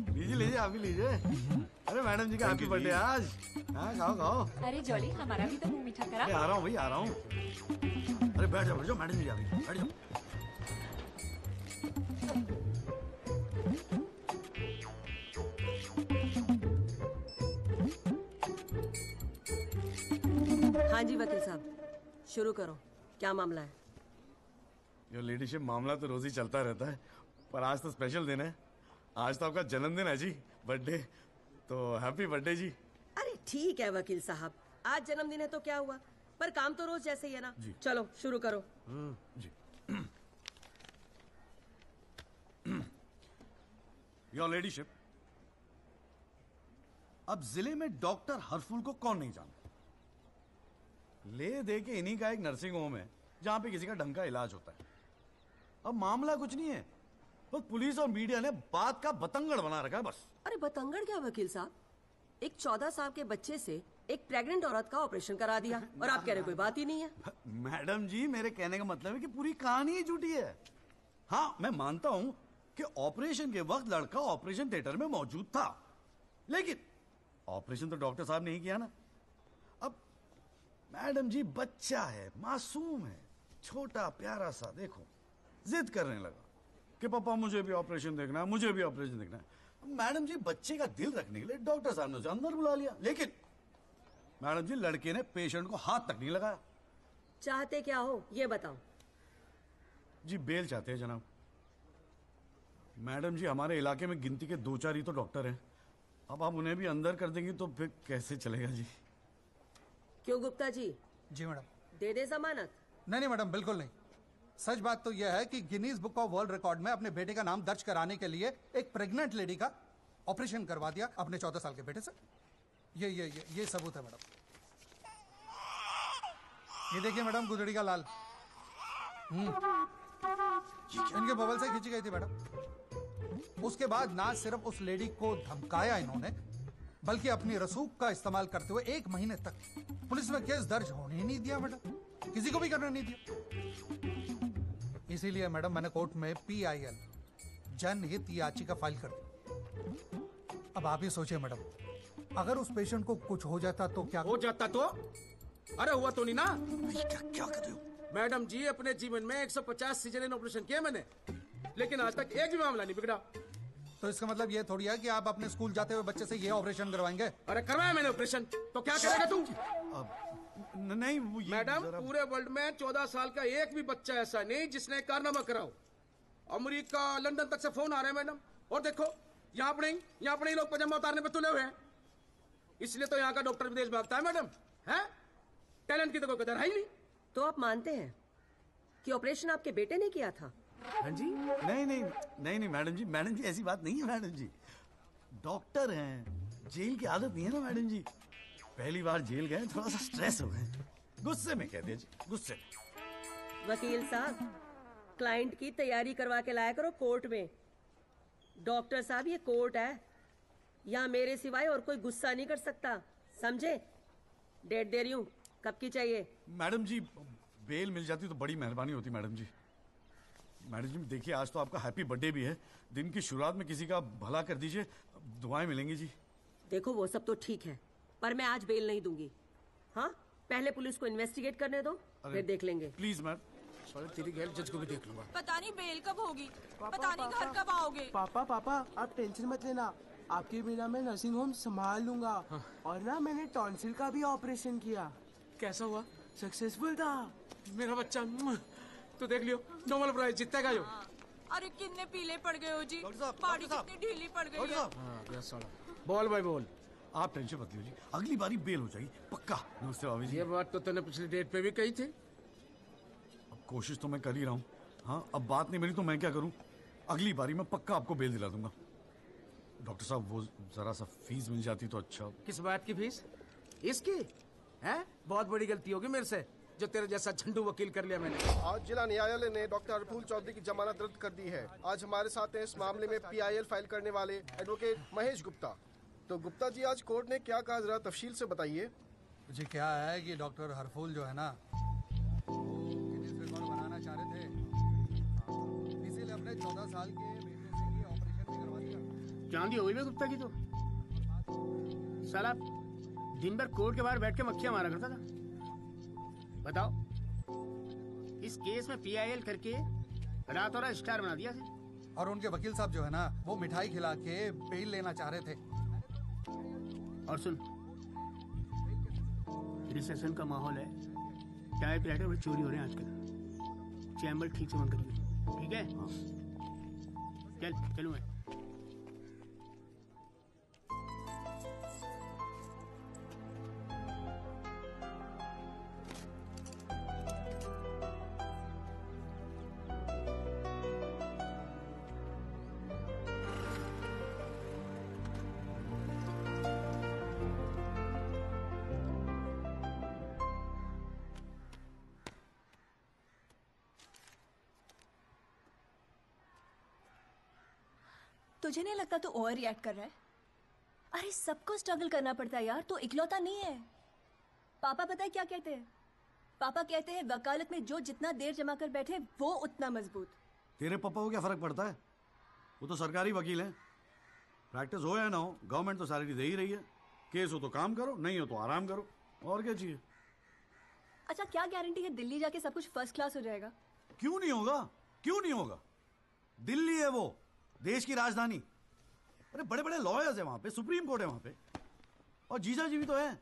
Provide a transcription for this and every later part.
लीजिए लीजिए, आप भी लीजिए। अरे मैडम जी का हैप्पी बर्थडे आज। हाँ खाओ खाओ। अरे जॉली, हमारा भी तो मुंह मीठा करा। आ रहा हूँ भाई, आ रहा हूँ। अरे बैठ जाओ मैडम जी, आ गई, बैठ जाओ। हाँ जी वकील साहब, शुरू करो, क्या मामला है? योर लेडीशिप, मामला तो रोज ही चलता रहता है, पर आज तो स्पेशल दिन है। आज तो आपका जन्मदिन है जी, बर्थडे। तो हैप्पी बर्थडे जी। अरे ठीक है वकील साहब, आज जन्मदिन है तो क्या हुआ, पर काम तो रोज जैसे ही है ना। चलो शुरू करो। जी। योर लेडीशिप, अब जिले में डॉक्टर हरफुल को कौन नहीं जानता? ले दे के इन्हीं का एक नर्सिंग होम है जहां पे किसी का ढंग का इलाज होता है। अब मामला कुछ नहीं है, बस पुलिस और मीडिया ने बात का बतंगड़ बना रखा है बस। अरे बतंगड़ क्या वकील साहब, एक 14 साल के बच्चे से एक प्रेग्नेंट औरत का ऑपरेशन करा दिया और आप कह रहे कोई बात ही नहीं है। मैडम जी, मेरे कहने का मतलब है कि पूरी कहानी ही झूठी है। हाँ, मैं मानता हूं कि ऑपरेशन के वक्त लड़का ऑपरेशन थिएटर में मौजूद था, लेकिन ऑपरेशन तो डॉक्टर साहब ने ही किया ना। अब मैडम जी, बच्चा है, मासूम है, छोटा प्यारा सा, देखो जिद करने लगा कि पापा मुझे भी ऑपरेशन देखना है, मुझे भी ऑपरेशन देखना है। मैडम जी, बच्चे का दिल रखने के लिए डॉक्टर साहब ने उसे अंदर बुला लिया, लेकिन मैडम जी, लड़के ने पेशेंट को हाथ तक नहीं लगाया। चाहते क्या हो ये बताओ। जी बेल चाहते हैं जनाब। मैडम जी, हमारे इलाके में गिनती के 2-4 ही तो डॉक्टर हैं। अब आप उन्हें भी अंदर कर देंगी तो फिर कैसे चलेगा जी? क्यों गुप्ता जी? जी मैडम। दे दे जमानत? नहीं मैडम, बिल्कुल नहीं। सच बात तो यह है कि Guinness book of world record में अपने बेटे का नाम दर्ज कराने के लिए एक प्रेग्नेंट लेडी का ऑपरेशन करवा दिया अपने 14 साल के बेटे से। ये सबूत है मैडम। ये देखिए मैडम, गुदड़ी का लाल इनके बबल से खींची गई थी मैडम। उसके बाद ना सिर्फ उस लेडी को धमकाया इन्होंने, बल्कि अपनी रसूख का इस्तेमाल करते हुए 1 महीने तक पुलिस में केस दर्ज होने ही नहीं दिया मैडम, किसी को भी करने नहीं दिया। इसीलिए मैडम मैंने कोर्ट में PIL जनहित याचिका फाइल कर दी। अब आप ही सोचिए मैडम, अगर उस पेशेंट को कुछ हो जाता तो क्या हो जाता तो? अरे हुआ तो नहीं ना। क्या कर रहे हो मैडम जी, अपने जीवन में 150 सीजरियन ऑपरेशन किए मैंने, लेकिन आज तक एक भी मामला नहीं बिगड़ा। तो इसका मतलब ये थोड़ी है कि आप अपने स्कूल जाते हुए बच्चे से ये ऑपरेशन करवाएंगे? अरे करवाया मैंने ऑपरेशन, तो क्या करेगा तू? नहीं वो मैडम, पूरे वर्ल्ड में 14 साल का एक भी बच्चा ऐसा नहीं जिसने कारनामा कराओ। अमेरिका, लंदन तक से फोन आ रहे हैं मैडम, और देखो यहाँ पर ही लोग पजामा उतारने पे तुले हुए हैं। इसलिए तो यहाँ का डॉक्टर विदेश भागता है मैडम। है टैलेंट की तो कोई कदर है ही नहीं। तो आप मानते हैं कि ऑपरेशन आपके बेटे ने किया था? हाँ जी। नहीं मैडम जी, ऐसी बात नहीं है मैडम जी। डॉक्टर हैं, जेल की आदत नहीं है ना मैडम जी। पहली बार जेल गए, थोड़ा सा स्ट्रेस हो गए, गुस्से में कह दिया जी, गुस्से। वकील साहब, क्लाइंट की तैयारी करवा के लाया करो कोर्ट में। डॉक्टर साहब, ये कोर्ट है, यहाँ मेरे सिवाय और कोई गुस्सा नहीं कर सकता, समझे? डेट दे रही हूँ, कब की चाहिए? मैडम जी, बेल मिल जाती तो बड़ी मेहरबानी होती मैडम जी। मैडम जी देखिए, आज तो आपका हैप्पी बर्थडे भी है, दिन की शुरुआत में किसी का भला कर दीजिए, दुआएं मिलेंगी जी। देखो वो सब तो ठीक है, पर मैं आज बेल नहीं दूंगी। हाँ, पहले पुलिस को इन्वेस्टिगेट करने दो, फिर देख लेंगे। Please ma'am. तेरी गैर जज को भी देख लूंगा। पता नहीं बेल कब होगी, पता नहीं घर कब आओगे। पापा आप टेंशन मत लेना, आपके बिना मैं नर्सिंग होम संभाल लूंगा। हाँ। और ना मैंने टॉन्सिल का भी ऑपरेशन किया। कैसा हुआ? सक्सेसफुल था। मेरा बच्चा तो देख लियो, नोबेल प्राइज जीतेगा जो। अरे कितने पीले पड़ गए हो जी, डॉक्टर साहब, बॉडी डॉक्टर साहब। कितनी ढीली पड़ गई है। बोल भाई बोल। आप टेंशन मत लीजिए, अगली बारी बेल हो जाएगी पक्का। नमस्ते भाभी जी। ये बात तो तूने पिछली डेट पे भी कही थी। अब कोशिश तो मैं कर ही रहा हूँ। हाँ, अब बात नहीं मिली तो मैं क्या करूँ? अगली बारी मैं पक्का आपको बेल दिला दूंगा। डॉक्टर साहब, वो जरा सा फीस मिल जाती तो अच्छा। किस बात की फीस? इसकी है? बहुत बड़ी गलती होगी मेरे से, जो तेरे जैसा झंडू वकील कर लिया मैंने। आज जिला न्यायालय ने डॉक्टर हरफुल चौधरी की जमानत रद्द कर दी है। आज हमारे साथ हैं इस मामले में PIL फाइल करने वाले एडवोकेट महेश गुप्ता। तो गुप्ता जी, आज कोर्ट ने क्या कहा, जरा तफसील से बताइए। जी क्या है कि डॉक्टर हरफुल जो है ना, गिनीज रिकॉर्ड बनाना चाह रहे थे, इसीलिए अपने 14 साल के बेटे से ये ऑपरेशन भी करवा दिया। चांदी हो गई बे गुप्ता की तो। साला दिन भर कोर्ट के बाहर बैठ के मक्खियां मारा करता था। बताओ, इस केस में पीआईएल करके रातों रात स्टार बना दिया से। और उनके वकील साहब जो है ना, वो मिठाई खिला के बेल लेना चाह रहे थे। और सुन, रिसेशन का माहौल है, टाइपराइटर बड़े चोरी हो रहे हैं आजकल। चैम्बर ठीक से बंद करिए, ठीक है? चलूँ मैं। तुझे नहीं लगता तू ओवर रिएक्ट कर रहा है? अरे सबको स्ट्रगल करना पड़ता है यार, तो इकलौता नहीं है। पापा पता है क्या कहते हैं? पापा कहते हैं वकालत में जो जितना देर जमा कर बैठे वो उतना मजबूत। तेरे पापा को क्या फर्क पड़ता है? वो तो सरकारी वकील हैं। प्रैक्टिस हो या ना हो, गवर्नमेंट तो सैलरी दे ही रही है। केस हो तो काम करो, नहीं हो तो आराम करो, और क्या चाहिए? अच्छा, क्या गारंटी है दिल्ली जाके सब कुछ फर्स्ट क्लास हो जाएगा? क्यों नहीं होगा? क्यों नहीं होगा? दिल्ली है वो, देश की राजधानी। अरे बड़े बड़े लॉयर्स है वहां पे, सुप्रीम कोर्ट है वहां पे, और जीजा जी भी तो है।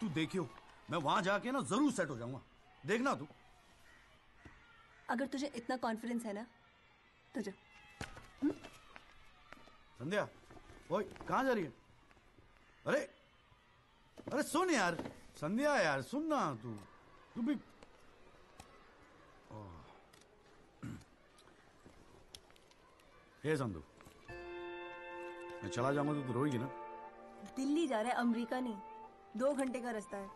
तू देखियो, मैं वहां जाके ना जरूर सेट हो जाऊंगा, देखना तू। अगर तुझे इतना कॉन्फिडेंस है ना, तुझे। संध्या, ओए कहां जा रही है? अरे अरे सुन यार, संध्या यार सुन ना, तू भी। हे संधू, मैं चला जाऊंगा तो तू रोएगी ना? दिल्ली जा रहा है, अमेरिका नहीं। 2 घंटे का रास्ता है।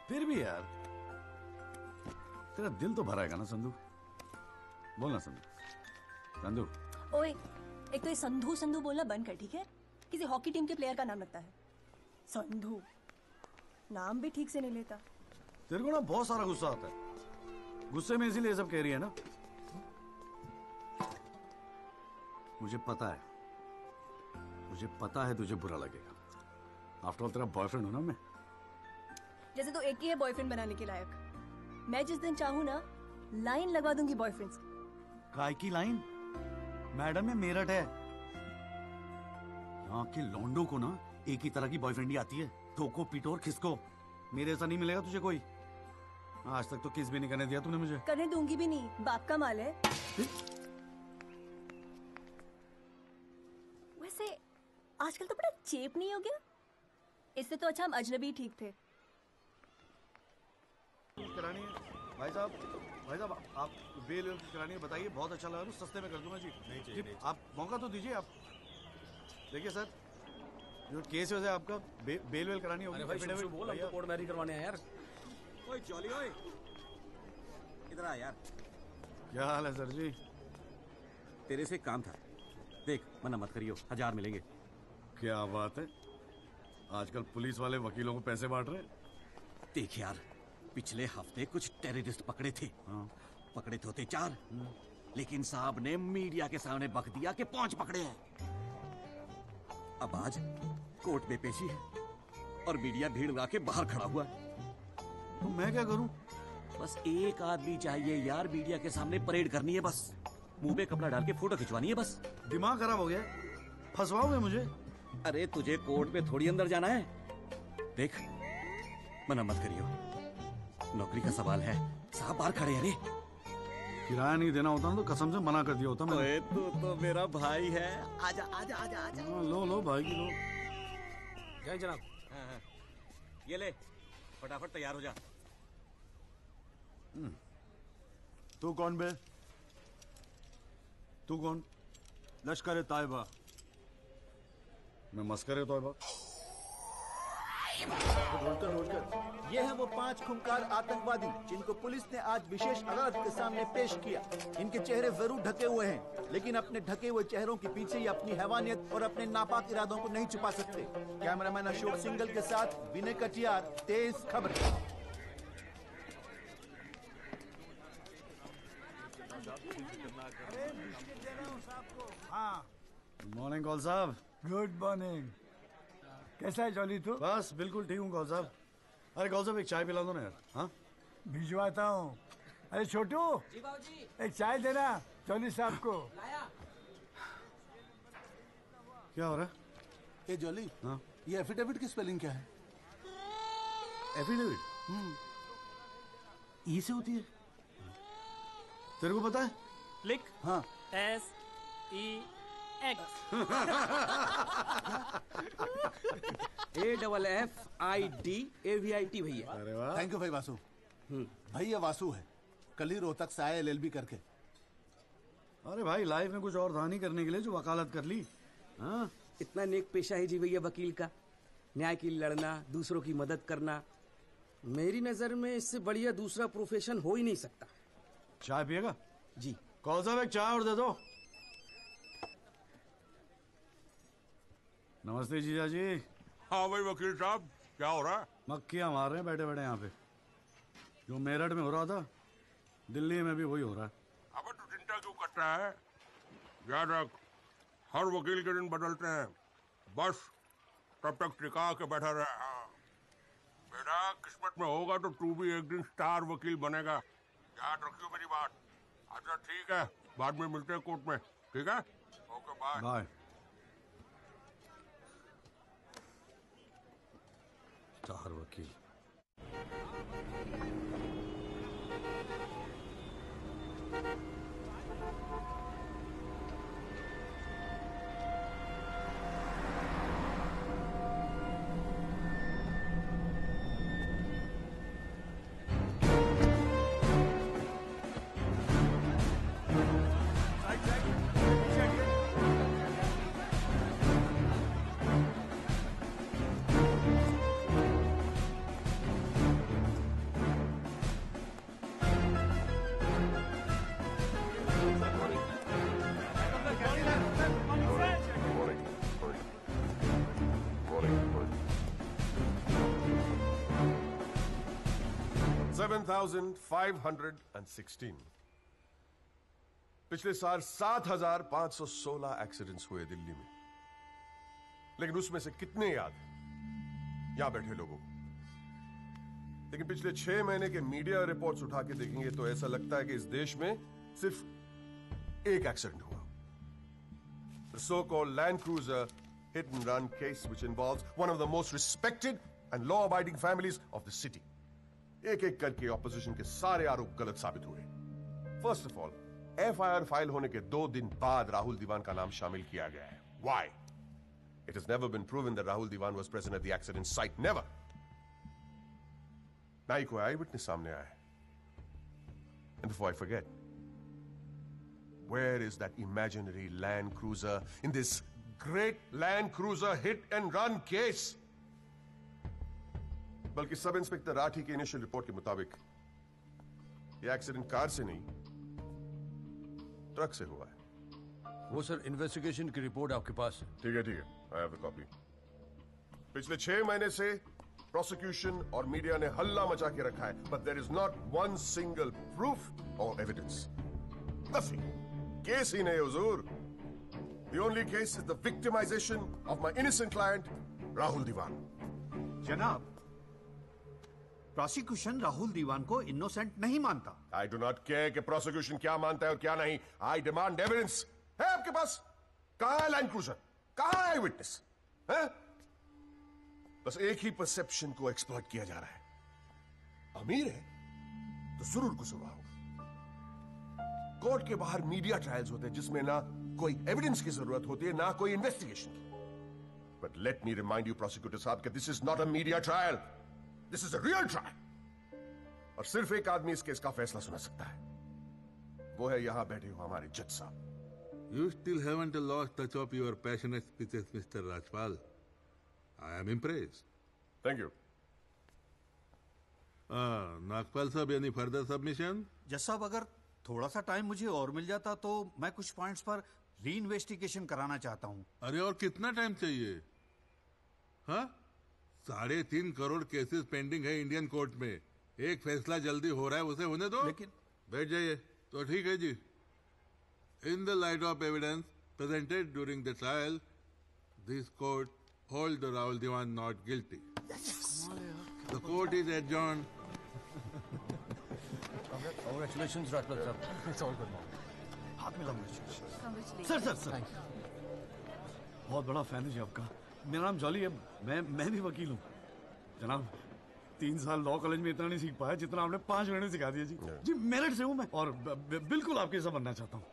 फिर भी यार, तेरा दिल तो भराएगा ना संधू? बोलना संधू। संधू, ओए, एक तो ये संधू संधू बोलना बंद कर, ठीक है? किसी हॉकी टीम के प्लेयर का नाम लगता है संधू। नाम भी ठीक से नहीं लेता। तेरे को ना बहुत सारा गुस्सा आता है। गुस्से में इसीलिए सब कह रही है ना? मुझे पता है तुझे बुरा लगेगा। आफ्टर ऑल तेरा बॉयफ्रेंड हूं ना मैं। जैसे तो एक ही है बॉयफ्रेंड बनाने के लायक। मैं जिस दिन चाहूँ ना, लाइन लगवा दूंगी बॉयफ्रेंड्स की। काय की लाइन? मैडम में मेरठ है। यहाँ के लौंडों को ना एक ही तरह की बॉयफ्रेंड ही आती है, ठोको पीटो और खिसको। मेरे ऐसा नहीं मिलेगा तुझे कोई। आज तक तो किस भी नहीं करने दिया तूने मुझे। करने दूंगी भी नहीं, बाप का माल है। वैसे आजकल तो बड़ा चेप नहीं हो गया? इससे तो अच्छा हम अजनबी ठीक थे। करानी है भाई साहब, आप बेल करानी है, बताइए। बहुत अच्छा लगा, सस्ते में कर दूंगा जी। नहीं, आप मौका तो दीजिए। आप देखिए सर, जो केस है आपका, बेल वेल करानी होगी। भाई बोल, हम तो कोर्ट मैरिज करवाने हैं यार। ओए जॉली, ओए इधर आ यार। क्या हाल है सर जी? तेरे से काम था, देख मना मत करियो, 1000 मिलेंगे। क्या बात है, आजकल पुलिस वाले वकीलों को पैसे बांट रहे हैं। देख यार, पिछले हफ्ते कुछ टेररिस्ट पकड़े थे। हाँ। पकड़े तो थे 4, लेकिन साहब ने मीडिया के सामने बक दिया कि 5 पकड़े हैं। अब आज कोर्ट में पेशी है और मीडिया भीड़ लगा के बाहर खड़ा हुआ है। तो मैं क्या करूं? बस एक आदमी चाहिए यार, मीडिया के सामने परेड करनी है बस। मुंह पे कपड़ा डाल के फोटो खिंचवानी है बस। दिमाग खराब हो गया, फंसवाओगे मुझे? अरे तुझे कोर्ट में थोड़ी अंदर जाना है। देख मना मत करियो, नौकरी का सवाल है। साहब बाहर खड़े हैं। रे किराया नहीं देना होता ना तो कसम से मना कर दिया होता मैं। ओए तू तो मेरा भाई है, आजा आजा आजा आजा। लो भाई की लो। जय जनाब। हाँ। ये ले, फटाफट तैयार हो जा। तू कौन बे? तू कौन? लश्कर तायबा। मैं मस्कर तोयबा। ये है वो 5 खूंखार आतंकवादी जिनको पुलिस ने आज विशेष अदालत के सामने पेश किया। इनके चेहरे जरूर ढके हुए हैं, लेकिन अपने ढके हुए चेहरों के पीछे ये अपनी हैवानियत और अपने नापाक इरादों को नहीं छुपा सकते। कैमरामैन अशोक सिंगल के साथ विनय कटियार, तेज खबर। हाँ, मॉर्निंग कौल साहब। Good morning. कैसा है जॉली तू? बस बिल्कुल ठीक हूँ कौल साहब। अरे कौल साहब एक चाय पिला दो ना यार। हाँ भिजवाता हूँ। अरे छोटू जी बाबूजी। एक चाय देना जॉली साहब को। लाया। क्या हो रहा है? ए जॉली, हाँ ये एफिडेविट की स्पेलिंग क्या है? एफिडेविट ई से होती है। तेरे को पता है? लिख। हाँ SEX AFFIDAVIT भैया। अरे वाह। थैंक यू भाई वासु। भाई ये वासु है, कल ही रोहतक से आया LLB करके। अरे भाई लाइफ में कुछ और था नहीं करने के लिए जो वकालत कर ली। हाँ इतना नेक पेशा है जी भैया वकील का, न्याय के लिए लड़ना, दूसरों की मदद करना। मेरी नजर में इससे बढ़िया दूसरा प्रोफेशन हो ही नहीं सकता। चाय पिएगा? जी। कौन साहब एक चाय और दे दो। नमस्ते जीजा जी। हाँ भाई वकील साहब, क्या हो रहा है? मक्खियां मार रहे हैं बैठे बैठे यहाँ पे। जो मेरठ में हो रहा था दिल्ली में भी वही हो रहा है। अब तू चिंता क्यों करता है? याद रख, हर वकील के दिन बदलते हैं, बस तब तक टिका के बैठा रहे। हाँ बेटा, किस्मत में होगा तो तू भी एक दिन स्टार वकील बनेगा। याद रखियो मेरी बात। अच्छा ठीक है, बाद में मिलते हैं कोर्ट में। ठीक है, ओके बाय। बाय। स्टार वकील। $7,516। पिछले साल 7,516 एक्सीडेंट्स हुए दिल्ली में, लेकिन उसमें से कितने याद हैं यहां बैठे लोगों को? लेकिन पिछले 6 महीने के मीडिया रिपोर्ट्स उठा के देखेंगे तो ऐसा लगता है कि इस देश में सिर्फ एक एक्सीडेंट हुआ। The so-called Land Cruiser hit and run case, which involves one of the most respected and law-abiding families of the city. एक एक करके ऑपोजिशन के सारे आरोप गलत साबित हुए। First of all, FIR file होने के 2 दिन बाद राहुल दीवान का नाम शामिल किया गया है। Why? It has never been proven that Rahul Diwan was present at the accident site. Never. ना ही कोई आई विटनेस सामने आया है। And before I forget, where is that imaginary Land Cruiser in this great Land Cruiser hit and run case? बल्कि sub inspector Rathi की initial report के मुताबिक यह एक्सीडेंट कार से नहीं, ट्रक से हुआ है। वो सर इन्वेस्टिगेशन की रिपोर्ट आपके पास है? ठीक है, आई हैव द कॉपी। पिछले 6 महीने से प्रोसिक्यूशन और मीडिया ने हल्ला मचा के रखा है, but there is not one single proof और एविडेंस। नथिंग। केस ही नहीं हुजूर। The only case is the victimisation of my innocent client Rahul Diwan. जनाब, प्रोसिक्यूशन राहुल दीवान को इनोसेंट नहीं मानता। आई डू नॉट केयर कि प्रोसिक्यूशन क्या मानता है और क्या नहीं। I demand evidence. है आपके पास? कहां है लैंड क्रूजर? कहां है विटनेस? है? बस एक ही परसेप्शन को एक्सप्लॉइट किया जा रहा है। अमीर है तो जरूर कुछ हुआ होगा। कोर्ट के बाहर मीडिया ट्रायल्स होते हैं जिसमें ना कोई एविडेंस की जरूरत होती है, ना कोई इन्वेस्टिगेशन की। But let me remind you prosecutor साहब कि this is not a media trial, this is a real trial. और सिर्फ एक आदमी इस केस का फैसला सुना सकता है, वो है यहां बैठे हो हमारे जज साहब। You still haven't lost touch of your passionate speeches, Mr. Rajpal. I am impressed. Thank you. Nagpal साहब, any further submission? जज साहब, अगर थोड़ा सा टाइम मुझे और मिल जाता तो मैं कुछ पॉइंट्स पर री इन्वेस्टिगेशन कराना चाहता हूँ। अरे और कितना टाइम चाहिए? हाँ, 3.5 करोड़ केसेस पेंडिंग है इंडियन कोर्ट में। एक फैसला जल्दी हो रहा है, उसे होने दो। लेकिन बैठ जाइए। तो ठीक है जी। In the light of evidence, presented during the trial, this court hold the Rahul Diwan not guilty. The court is adjourned. Congratulations, Ratla sir. It's all good now. हाथ मिला मुझे। Sir sir sir. बहुत बड़ा fan है जी आपका। मेरा नाम jolly है। मैं भी वकील हूँ। जनाब 3 साल लॉ कॉलेज में इतना नहीं सीख पाया जितना आपने 5 महीने सिखा दिया जी। जी मेरिट से हूँ मैं और बिल्कुल आपके जैसा बनना चाहता हूँ।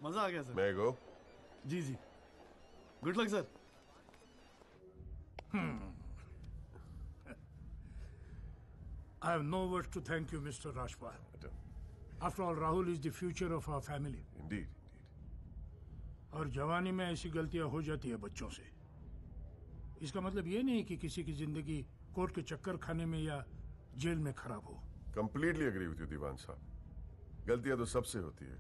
मजा आ गया सर। मैं गो। जी जी। Good luck sir. I have no words to thank you, Mr. Rajpal. After all, Rahul is the future of our family. Indeed. और जवानी में ऐसी गलतियां हो जाती है बच्चों से। इसका मतलब ये नहीं कि किसी की जिंदगी कोर्ट के चक्कर खाने में या जेल में खराब हो। Completely agree with you, दीवान साहब। गलतियां तो सबसे होती है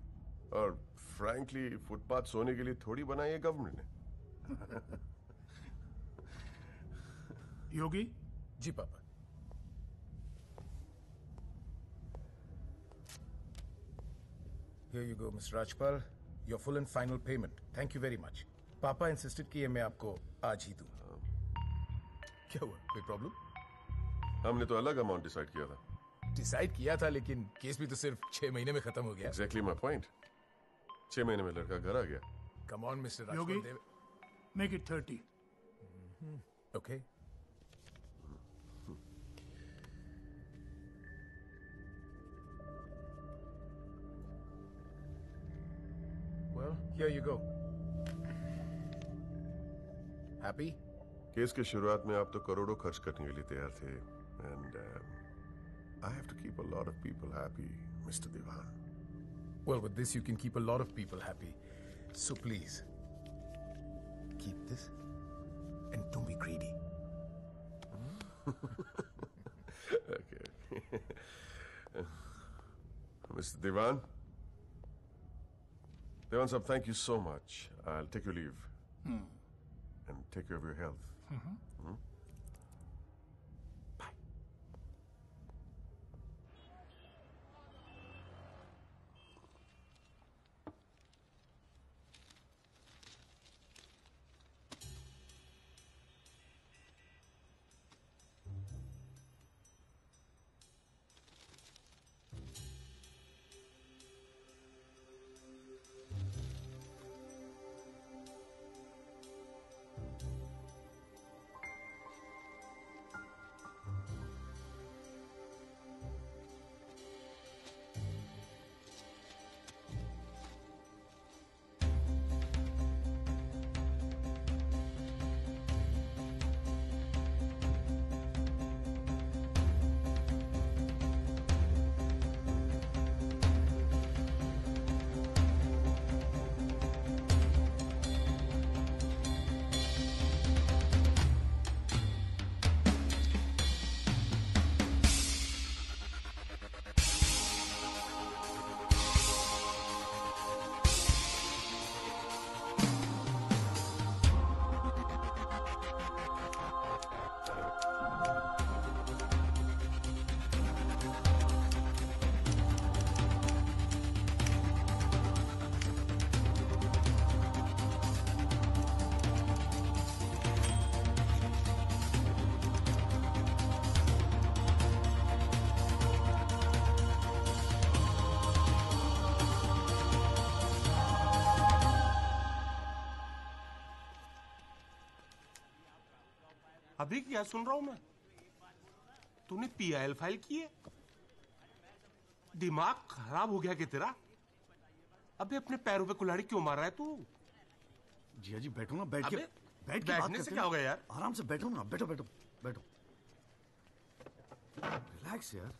और फ्रैंकली फुटपाथ सोने के लिए थोड़ी बनाई है गवर्नमेंट ने। योगी? जी पापा। Here you go, Mr. Rajpal. Your full and final payment. Thank you very much. पापा इंसिस्टेड कि ये मैं आपको आज ही दूं। क्या हुआ? कोई प्रॉब्लम? हमने तो अलग अमाउंट डिसाइड किया था। डिसाइड किया था लेकिन केस भी तो सिर्फ 6 महीने में खत्म हो गया। Exactly my point. 6 महीने में लड़का घर आ गया। Come on, Mr. Rajpal. Yogi, make it 30. Okay. Well, here you go. Happy? Case के शुरुआत में आप तो करोड़ों खर्च करने के लिए तैयार थे and I have to keep a lot of people happy, Mr. Diwan. Well, with this you can keep a lot of people happy. So please, keep this and don't be greedy. Okay. Mr. Diwan? Diwan sahab, thank you so much. I'll take your leave. And take care of your health. Bye. अभी क्या सुन रहा हूं मैं? तूने PIL file की है? दिमाग खराब हो गया क्या तेरा? अबे अपने पैरों पे कुल्हाड़ी क्यों मार रहा है तू? जिया जी बैठो ना, बैठ के बैठने से क्या हो गया यार? आराम से बैठो ना, बैठो बैठो बैठो। रिलैक्स यार।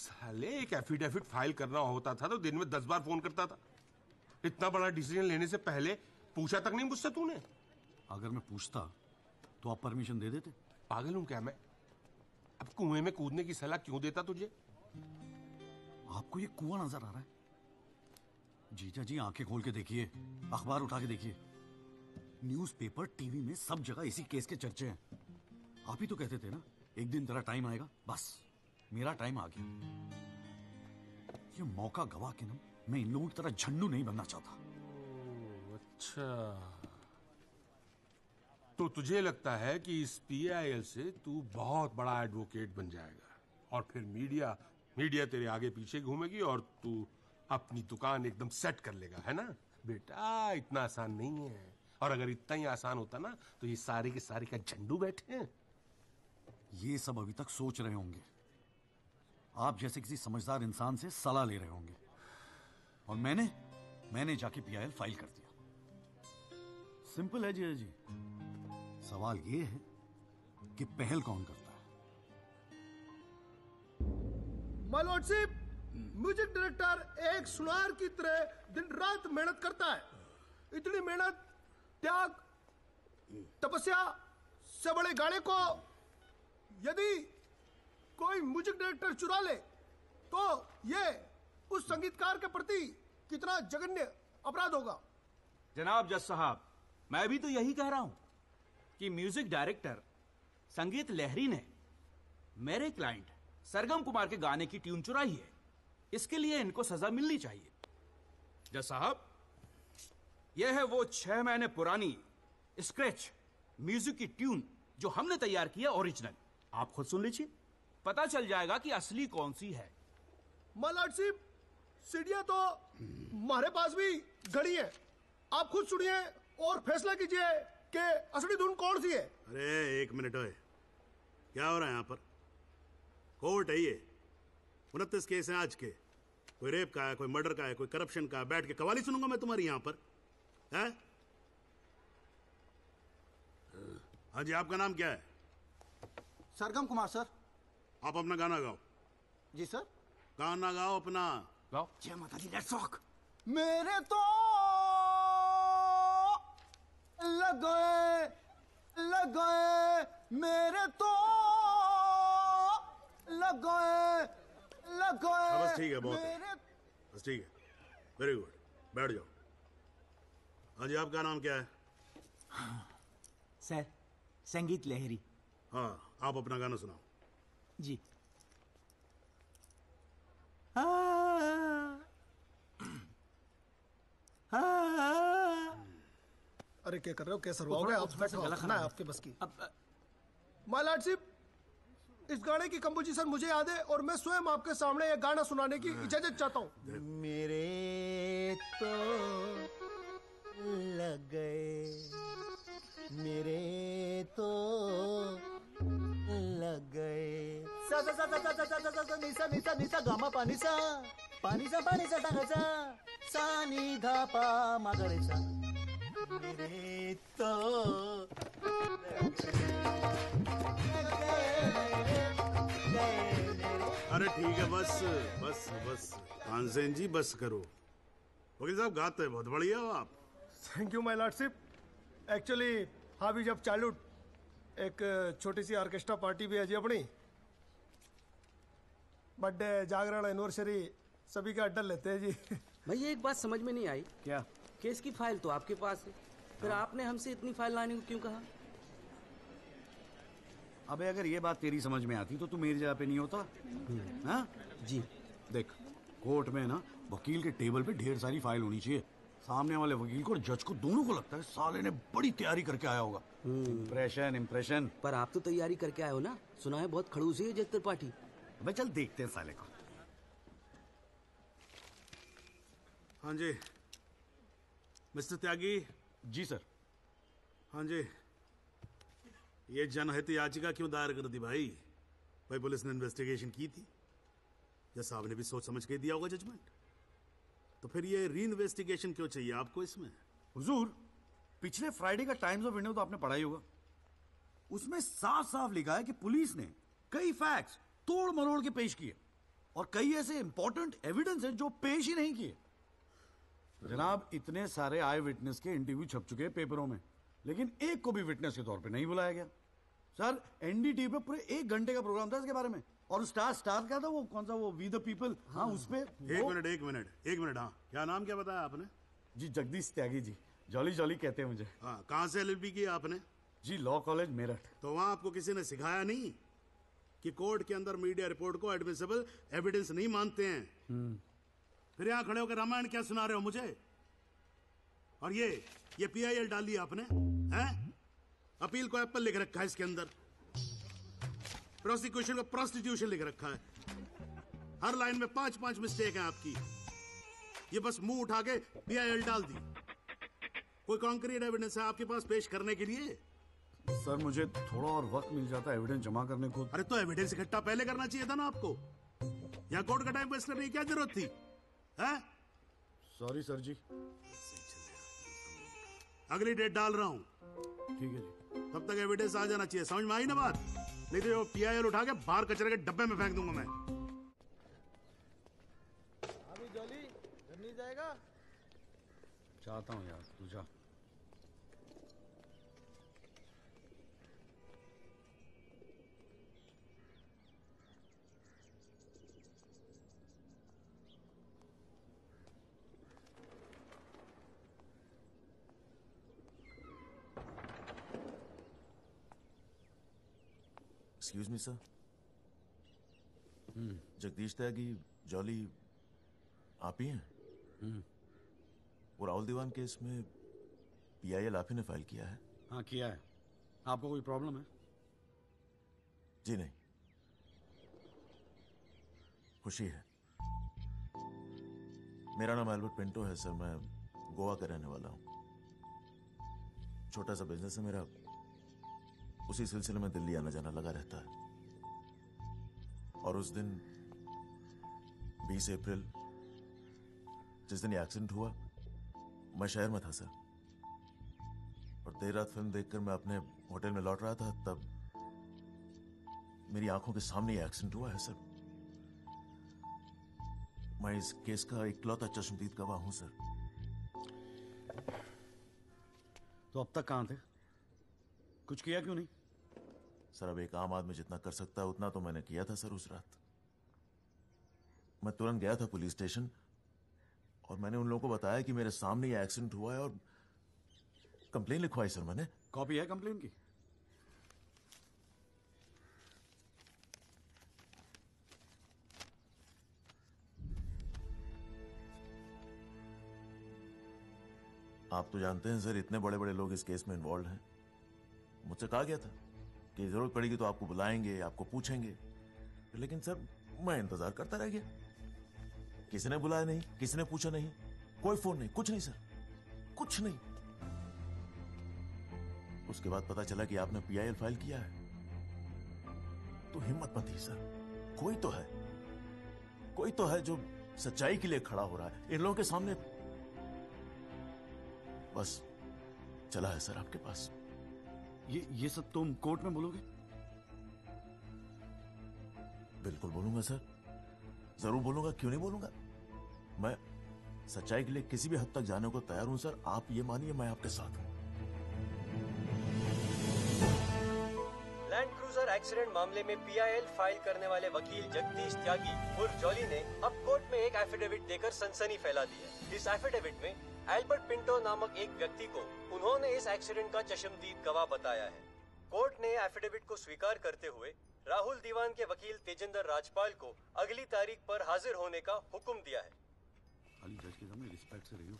साले एक एफिडेविट फाइल करना होता था तो दिन में 10 बार फोन करता था। इतना बड़ा डिसीजन लेने से पहले पूछा तक नहीं मुझसे तूने? अगर मैं पूछता तो आप परमिशन दे देते? पागल हूं क्या मैं? अब कुएं में कूदने की सलाह क्यों देता तुझे? आपको ये कुआं नजर आ रहा है? जीजा जी आंखें खोल के देखिए, अखबार उठा के देखिए, न्यूज़पेपर, टीवी में सब जगह इसी केस के चर्चे हैं। आप ही तो कहते थे ना, एक दिन तेरा टाइम आएगा। बस मेरा टाइम आ गया। ये मौका गवा के ना मैं इन लोगों की तरह झंडू नहीं बनना चाहता। अच्छा, तो तुझे लगता है कि इस पीआईएल से तू बहुत बड़ा एडवोकेट बन जाएगा और फिर मीडिया तेरे आगे पीछे घूमेगी और तू अपनी दुकान एकदम सेट कर लेगा, है ना? बेटा इतना आसान नहीं है, और अगर इतना ही आसान होता ना तो ये सारे के सारे का झंडू बैठे हैं। ये सब अभी तक सोच रहे होंगे, आप जैसे किसी समझदार इंसान से सलाह ले रहे होंगे, और मैंने जाके पीआईएल फाइल कर दिया। सिंपल है जी। सवाल ये है कि पहल कौन करता है। माय लॉर्डशिप, म्यूजिक डायरेक्टर एक सुनार की तरह दिन रात मेहनत करता है। इतनी मेहनत, त्याग, तपस्या से बड़े गाने को यदि कोई म्यूजिक डायरेक्टर चुरा ले तो ये उस संगीतकार के प्रति कितना जघन्य अपराध होगा। जनाब जज साहब, मैं भी तो यही कह रहा हूं कि म्यूजिक डायरेक्टर संगीत लहरी ने मेरे क्लाइंट सरगम कुमार के गाने की ट्यून चुराई है। इसके लिए इनको सजा मिलनी चाहिए। जज साहब, यह है वो 6 महीने पुरानी स्क्रैच म्यूजिक की ट्यून जो हमने तैयार की है ओरिजिनल। आप खुद सुन लीजिए, पता चल जाएगा कि असली कौन सी है। माय लॉर्डशिप, सीढ़ियां तो हमारे पास भी घड़ी है। आप खुद सुनिए और फैसला कीजिए कि असली धुन कौन सी है। अरे एक मिनट ओए, क्या हो रहा है यहाँ पर? कोर्ट है ये, 29 केस हैं आज के। कोई रेप का है, कोई मर्डर का है, कोई करप्शन का है। बैठ के कवाली सुनूंगा मैं तुम्हारी यहाँ पर, है? हाँ जी, आपका नाम क्या है? सरगम कुमार सर। आप अपना गाना गाओ। जी सर। गाना गाओ अपना। गाओ। जय माता दी, लेट्स रॉक। मेरे तो लग गए मेरे तो लग गए बस ठीक है, बहुत है, बस ठीक है, वेरी गुड, बैठ जाओ। हाँ जी, आपका नाम क्या है? सर, संगीत लहरी। हाँ, आप अपना गाना सुनाओ। जी। अरे क्या कर रहे हो, कैसे रुआओगे आप? खाना है आपके बस की। माय लॉर्डशिप, इस गाने की कंपोजिशन मुझे याद है और मैं स्वयं आपके सामने ये गाना सुनाने की इजाजत चाहता हूँ। मेरे तो लग गए, मेरे तो लग गए। सा सा सा सा सा सा सा सा सा निसा निसा निसा गामा पानी सा पानी सा सा सा नी धा पा मगरे सा। मेरे तो अरे ठीक है, बस बस बस तानसेन जी, बस करो। वकील साहब, गाते हैं बहुत बढ़िया हो आप। Thank you my lordship. Actually हाँ भी जब चाइल्डहुड एक छोटी सी ऑर्केस्ट्रा पार्टी भी है जी अपनी। बर्थडे, जागरण, एनिवर्सरी सभी का अड्डा लेते हैं जी। भैया एक बात समझ में नहीं आई। क्या? केस की फाइल तो आपके पास है, फिर आपने हमसे इतनी फाइल लाने को क्यों कहा? अबे अगर ये बात तेरी समझ में आती तो तू मेरी जगह पे नहीं होता। हाँ जी। देख, कोर्ट में ना वकील के टेबल पे ढेर सारी फाइल होनी चाहिए। सामने वाले वकील को और जज को दोनों को लगता है साले ने बड़ी तैयारी करके आया होगा। इम्प्रेशन। पर आप तो तैयारी करके आए हो ना, सुना है बहुत खड़ूस है जज त्रिपाठी। अबे चल देखते हैं साले को। हाँ जी मिस्टर त्यागी। जी सर। हाँ जी, ये जनहित याचिका क्यों दायर कर दी भाई? भाई पुलिस ने इन्वेस्टिगेशन की थी, जज साहब ने भी सोच समझ के दिया होगा जजमेंट, तो फिर ये री इन्वेस्टिगेशन क्यों चाहिए आपको इसमें? हुजूर, पिछले फ्राइडे का टाइम्स ऑफ इंडिया तो आपने पढ़ा ही होगा। उसमें साफ साफ लिखा है कि पुलिस ने कई फैक्ट्स तोड़ मरोड़ के पेश किए और कई ऐसे इंपॉर्टेंट एविडेंस हैं जो पेश ही नहीं किए। जनाब, इतने सारे आई विटनेस के इंटरव्यू छप चुके हैं पेपरों में, लेकिन एक को भी विटनेस के तौर पे नहीं बुलाया गया। सर, एनडीटीवी पे पूरे 1 घंटे का प्रोग्राम था इसके बारे में, और स्टार क्या था वो, कौन सा वो, वी द पीपल। हाँ, उस पे एक मिनट। हाँ, क्या नाम क्या बताया आपने? जी जगदीश त्यागी जी, जॉली कहते हैं मुझे। हाँ, कहाँ से एलएलबी की आपने? जी लॉ कॉलेज मेरठ। तो वहाँ आपको किसी ने सिखाया नहीं कि कोर्ट के अंदर मीडिया रिपोर्ट को एडमिसिबल एविडेंस नहीं मानते हैं? फिर यहाँ खड़े होकर रामायण क्या सुना रहे हो मुझे? और ये PIL डाल दिया आपने, हैं? अपील को एप्पल लिख रखा है इसके अंदर, प्रोसिक्यूशन को प्रोस्टिट्यूशन लिख रखा है। हर लाइन में 5-5 मिस्टेक है आपकी। ये बस मुंह उठा के PIL डाल दी। कोई कॉन्क्रीट एविडेंस है आपके पास पेश करने के लिए? सर मुझे थोड़ा और वक्त मिल जाता है एविडेंस जमा करने को। अरे तो एविडेंस इकट्ठा पहले करना चाहिए था ना आपको। यहाँ कोर्ट का टाइम वेस्ट करने की क्या जरूरत थी? हैं? सॉरी सर जी। अगली डेट डाल रहा हूँ। ठीक है जी। तब तक एविडेंस आ जाना चाहिए, समझ में आई ना बात? नहीं तो ये PIL उठा के बाहर कचरे के डब्बे में फेंक दूंगा मैं। अभी जॉली घर नहीं जाएगा? चाहता हूँ यार, तू जा। एक्सक्यूज मी सर, जगदीश त्यागी जॉली आप ही हैं? वो राहुल दीवान केस में PIL आप ही ने फाइल किया है? हाँ किया है। आपको कोई प्रॉब्लम है? जी नहीं, खुशी है। मेरा नाम एल्बर्ट पिंटो है सर, मैं गोवा का रहने वाला हूँ। छोटा सा बिजनेस है मेरा, उसी सिलसिले में दिल्ली आना जाना लगा रहता है। और उस दिन 20 अप्रैल जिस दिन ये एक्सीडेंट हुआ, मैं शहर में था सर, और देर रात फिल्म देखकर मैं अपने होटल में लौट रहा था, तब मेरी आंखों के सामने ये एक्सीडेंट हुआ है सर। मैं इस केस का इकलौता चश्मदीद गवाह हूं सर। तो अब तक कहां थे? कुछ किया क्यों नहीं? सर अब एक आम आदमी जितना कर सकता है उतना तो मैंने किया था सर। उस रात मैं तुरंत गया था पुलिस स्टेशन और मैंने उन लोगों को बताया कि मेरे सामने ये एक्सीडेंट हुआ है और कंप्लेन लिखवाई सर मैंने। कॉपी है कंप्लेन की? आप तो जानते हैं सर, इतने बड़े बड़े लोग इस केस में इन्वॉल्व हैं। मुझसे कहा गया था कि जरूरत पड़ेगी तो आपको बुलाएंगे, आपको पूछेंगे, लेकिन सर मैं इंतजार करता रह गया। किसी ने बुलाया नहीं, किसी ने पूछा नहीं, कोई फोन नहीं, कुछ नहीं सर, कुछ नहीं। उसके बाद पता चला कि आपने PIL फाइल किया है, तो हिम्मत मत ही सर। कोई तो है जो सच्चाई के लिए खड़ा हो रहा है इन लोगों के सामने। बस चला है सर आपके पास। ये सब तुम कोर्ट में बोलोगे? बिल्कुल बोलूंगा सर, जरूर बोलूंगा, क्यों नहीं बोलूंगा। मैं सच्चाई के लिए किसी भी हद तक जाने को तैयार हूं सर। आप ये मानिए मैं आपके साथ हूं। लैंड क्रूजर एक्सीडेंट मामले में PIL फाइल करने वाले वकील जगदीश त्यागी उर्फ जॉली ने अब कोर्ट में एक एफिडेविट देकर सनसनी फैला दी है। इस एफिडेविट में एल्बर्ट पिंटो नामक एक व्यक्ति को उन्होंने इस एक्सीडेंट का चश्मदीद गवाह बताया है। कोर्ट ने एफिडेविट को स्वीकार करते हुए राहुल दीवान के वकील तेजिंदर राजपाल को अगली तारीख पर हाजिर होने का हुक्म दिया है। खाली जज के सामने रिस्पेक्ट से रहियो।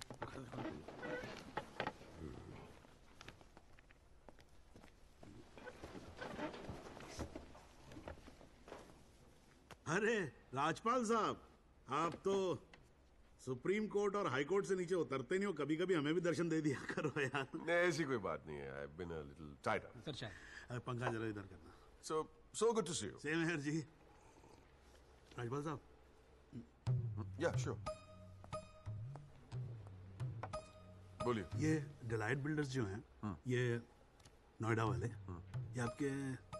अरे राजपाल साहब, आप तो सुप्रीम कोर्ट और हाई कोर्ट से नीचे उतरते नहीं हो, कभी कभी हमें भी दर्शन दे दिया करो यार। नहीं ऐसी कोई बात नहीं है। I've been a little tied up. Sir चाहे पंखा जरा इधर करना। So good to see you. Same here जी। राजपाल साहब। Yeah, sure. बोलिए। ये डिलाइट बिल्डर्स जो हैं, ये नोएडा वाले, ये आपके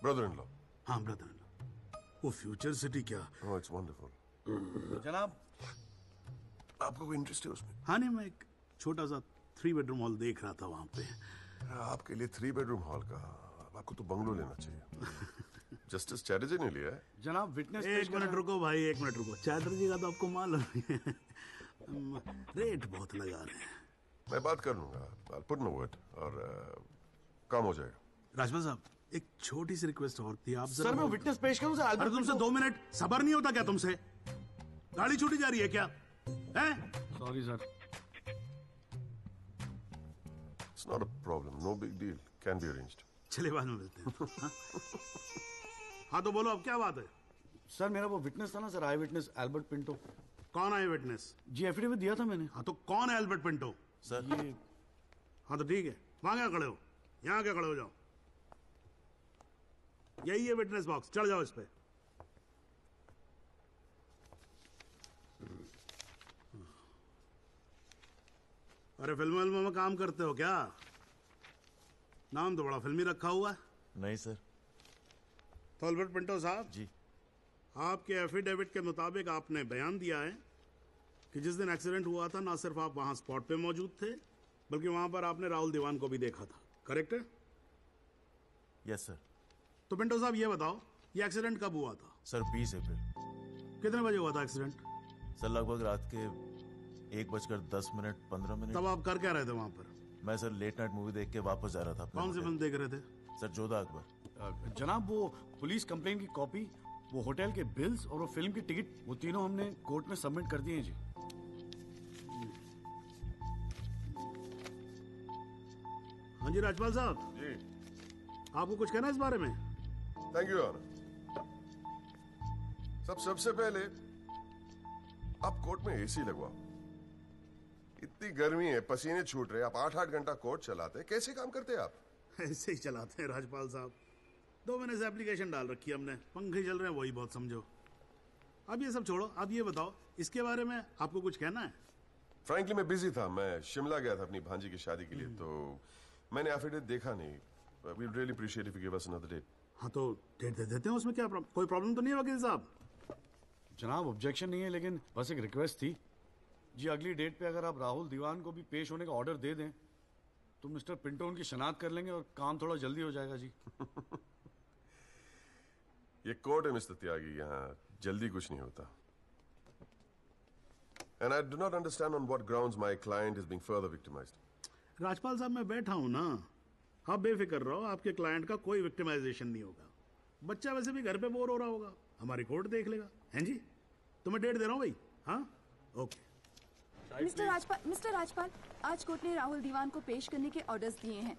ब्रदर इन लॉ? हाँ ब्रदर इन लॉ। वो फ्यूचर सिटी क्या? Oh, it's wonderful. जनाब आपको कोई इंटरेस्ट है उसमें? हाँ नहीं, मैं एक छोटा सा 3 बेडरूम हॉल देख रहा था वहां पे। आपके लिए 3 बेडरूम हॉल का, आपको तो बंगलो लेना चाहिए। जस्टिस चैटर्जी ने लिया है। जनाब विटनेस। एक मिनट रुको भाई, एक मिनट रुको। चैटर्जी का तो आपको मालूम है रेट बहुत लगा रहे हैं। मैं बात कर लूंगा, I'll put in a word और काम हो जाएगा। राजपाल साहब एक छोटी सी रिक्वेस्ट और थी। आप सर मैं विटनेस पेश करूं सर? अरे तुमसे 2 मिनट सबर नहीं होता क्या तुमसे? गाड़ी छूटी जा रही है क्या? हैं? Sorry sir. It's not a problem. No big deal. Can be arranged. चलिए बाद में मिलते हैं। हाँ? हाँ तो बोलो अब क्या बात है? सर मेरा वो विटनेस था ना सर, आई विटनेस एल्बर्ट पिंटो। कौन है विटनेस? जी एफिडेविट दिया था मैंने। हाँ तो कौन है एल्बर्ट पिंटो? सर ये हाँ तो ठीक है, वहां क्या खड़े हो, यहाँ क्या खड़े हो जाओ। यही है विटनेस बॉक्स, चढ़ जाओ इस पे। अरे फिल्म में काम करते हो क्या? नाम तो बड़ा फिल्मी रखा हुआ है। नहीं सर। तो एल्बर्ट पिंटो साहब जी, आपके एफिडेविट के मुताबिक आपने बयान दिया है कि जिस दिन एक्सीडेंट हुआ था ना सिर्फ आप वहां स्पॉट पे मौजूद थे, बल्कि वहां पर आपने राहुल दीवान को भी देखा था, करेक्ट है? Yes sir. तो पिंटो साहब ये बताओ, ये एक्सीडेंट कब हुआ था? सर 20 अप्रैल। कितने बजे हुआ था एक्सीडेंट? सर लगभग रात के 1:10 तब आप कर क्या रहे थे वहां पर? मैं सर लेट नाइट मूवी देख के वापस जा रहा था अपने कौन सी होटल। फिल्म देख रहे थे? सर जोधा अकबर। जनाब वो पुलिस कंप्लेन की कॉपी, वो होटल के बिल्स और वो फिल्म की टिकट, वो तीनों हमने कोर्ट में सबमिट कर दिए हैं जी। हाँ जी राजपाल साहब जी, आपको कुछ कहना है इस बारे में? Thank you honour. सबसे पहले आप कोर्ट में एसी लगवाओ। इतनी गर्मी है, पसीने छूट रहे, आप 8-8 घंटा कोर्ट चलाते हैं, कैसे काम करते हैं आप? ऐसे ही चलाते हैं राजपाल साहब। 2 महीने से एप्लीकेशन डाल रखी है हमने, पंखे चल रहे हैं वही बहुत समझो। अब ये सब छोड़ो, अब ये बताओ इसके बारे में आपको कुछ कहना है? फ्रैंकली मैं बिजी था, मैं शिमला गया था अपनी भांजी की शादी के लिए, तो मैंने एफिडेविट देखा नहीं। We really appreciate if you give us another date. हाँ तो डेट दे देते हैं, उसमें क्या कोई प्रॉब्लम तो नहीं है वकील साहब? जनाब ऑब्जेक्शन नहीं है, लेकिन बस एक रिक्वेस्ट थी जी, अगली डेट पे अगर आप राहुल दीवान को भी पेश होने का ऑर्डर दे दें तो मिस्टर पिंटो उनकी शनाख्त कर लेंगे और काम थोड़ा जल्दी हो जाएगा जी। ये कोर्ट है मिस्टर त्यागी, यहाँ जल्दी कुछ नहीं होता। And I do not understand on what grounds my client is being further victimised. Rajpal साहब मैं बैठा हूं ना, आप बेफिक्र रहो, आपके क्लाइंट का कोई विक्टिमाइजेशन नहीं होगा। बच्चा वैसे भी घर पे बोर हो रहा होगा, हमारी कोर्ट देख लेगा। हैं जी, तो मैं डेट दे रहा हूं भाई। हाँ ओके। मिस्टर राजपाल, आज कोर्ट ने राहुल दीवान को पेश करने के ऑर्डर्स दिए हैं।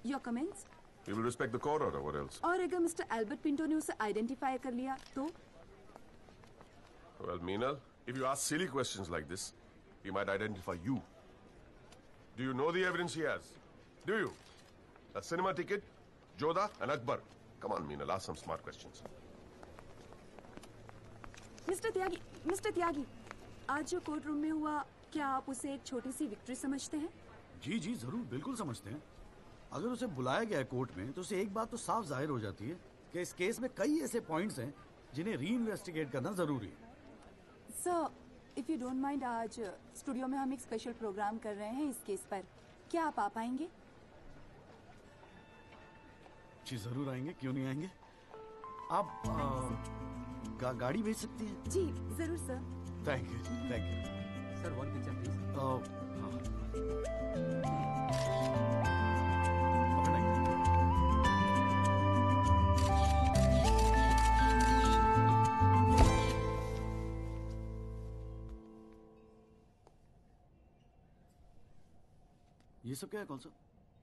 Your comments? We will respect the court order. What else? और अगर मिस्टर एल्बर्ट पिंटो ने उसे आइडेंटिफाई कर लिया तो? Well, Meenal, if you ask silly questions like this, he might identify you. Do you know the evidence he has? Do you? A cinema ticket, Jodha, and Akbar. Come on, Meenal, ask some smart questions. Mister Tyagi, आज जो court room में हुआ, क्या आप उसे एक छोटी सी victory समझते हैं? जी जी जरूर, बिल्कुल समझते हैं। अगर उसे बुलाया गया है कोर्ट में तो उसे एक बात तो साफ जाहिर हो जाती है कि इस केस में कई ऐसे पॉइंट्स हैं जिन्हें री इन्वेस्टिगेट करना जरूरी है। Sir, if you don't mind, आज स्टूडियो में हम एक स्पेशल प्रोग्राम कर रहे हैं इस केस पर, क्या आप आ पाएंगे? जी जरूर आएंगे, क्यों नहीं आएंगे। आप गाड़ी भेज सकती हैं? जी जरूर sir. Thank you sir, one picture please. ये सब क्या है? कौन सा?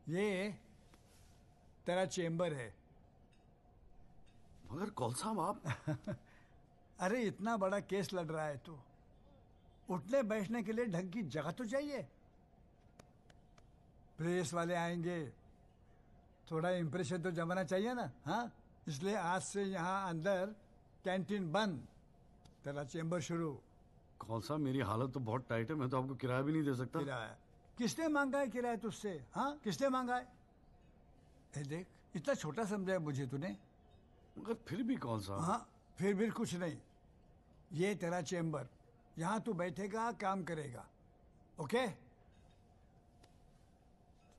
ये तेरा चेम्बर है। मगर कौन सा आप? अरे इतना बड़ा केस लड़ रहा है तो उठने बैठने के लिए ढंग की जगह तो चाहिए। प्रेस वाले आएंगे, थोड़ा इंप्रेशन तो जमाना चाहिए ना। हाँ, इसलिए आज से यहाँ अंदर कैंटीन बंद, तेरा चेम्बर शुरू। कौन सा? मेरी हालत तो बहुत टाइट है, मैं तो आपको किराया भी नहीं दे सकता। किराया किसने मांगा है? किराया तुझसे? हाँ, किसने मांगा है? ए देख, इतना छोटा समझा है मुझे तूने। मगर फिर भी कौन सा? हाँ, फिर भी कुछ नहीं। ये तेरा चेम्बर, यहाँ तू बैठेगा, काम करेगा। ओके,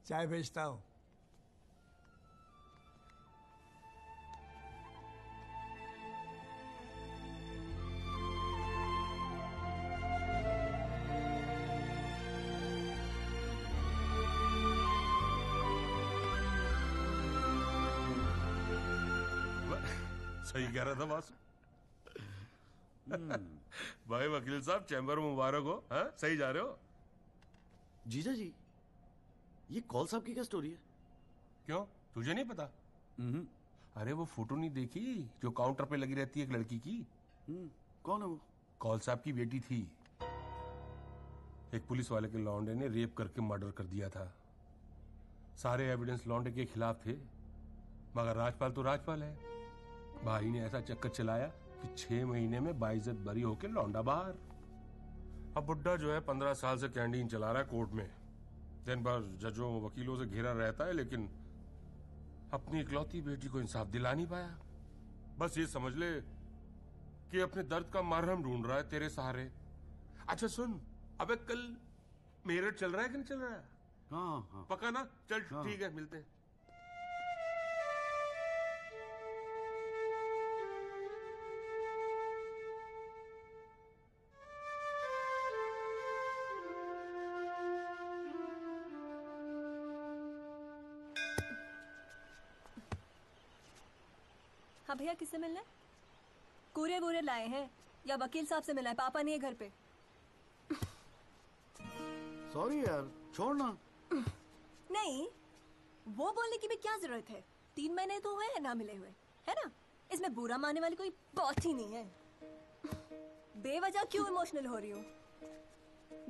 चाय भेजता हूँ। सही कह रहा था बॉस। भाई वकील साहब, चैम्बर मुबारक हो। हाँ, सही जा रहे हो? जीजा जी, ये कॉल साहब की क्या स्टोरी है? क्यों, तुझे नहीं पता? अरे वो फोटो नहीं देखी जो काउंटर पे लगी रहती है एक लड़की की? कौन है वो? कॉल साहब की बेटी थी। एक पुलिस वाले के लौंडे ने रेप करके मर्डर कर दिया था। सारे एविडेंस लौंडे के खिलाफ थे, मगर राजपाल तो राजपाल है। भाई ने ऐसा चक्कर चलाया कि 6 महीने में बाइज्जत बरी होके लौंडा बाहर। अब बुड्ढा जो है 15 साल से कैंटीन चला रहा है कोर्ट में। दिन भर जजों वकीलों से घिरा रहता है, लेकिन अपनी इकलौती बेटी को इंसाफ दिला नहीं पाया। बस ये समझ ले कि अपने दर्द का मरहम ढूंढ रहा है तेरे सहारे। अच्छा सुन, अबे कल मेरठ चल रहा है कि नहीं चल रहा है? हाँ। पक्का ना? चल ठीक है, मिलते हैं। हाँ भैया, किससे मिलना है? कूरे वूरे लाए हैं या वकील साहब से मिलना है? पापा नहीं है घर पे। सॉरी यार, छोड़ ना। नहीं, वो बोलने की भी क्या जरूरत है? 3 महीने तो हुए हैं ना मिले हुए, है ना? इसमें बुरा मानने वाली कोई बात ही नहीं है। बेवजह क्यों इमोशनल हो रही हूँ?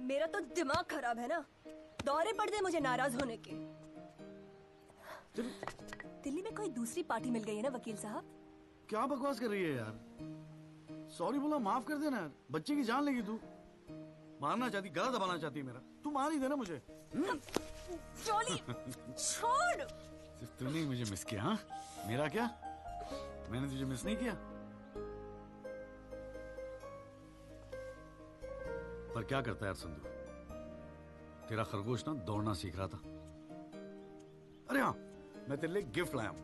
मेरा तो दिमाग खराब है ना। दौरे पड़ गए मुझे नाराज होने के। दिल्ली में कोई दूसरी पार्टी मिल गई है ना वकील साहब? क्या बकवास कर रही है यार? सॉरी बोला, माफ कर देना यार। बच्चे की जान लेगी तू। मारना चाहती, गला दबाना चाहती मेरा। तू मार ही देना मुझे। जॉली, छोड़। सिर्फ तूने ही मुझे मिस किया? हाँ, मेरा क्या? मैंने तुझे मिस नहीं किया। पर क्या करता है यार संधू, तेरा खरगोश ना दौड़ना सीख रहा था। अरे हाँ, मैं तेरे लिए गिफ्ट लाया हूं।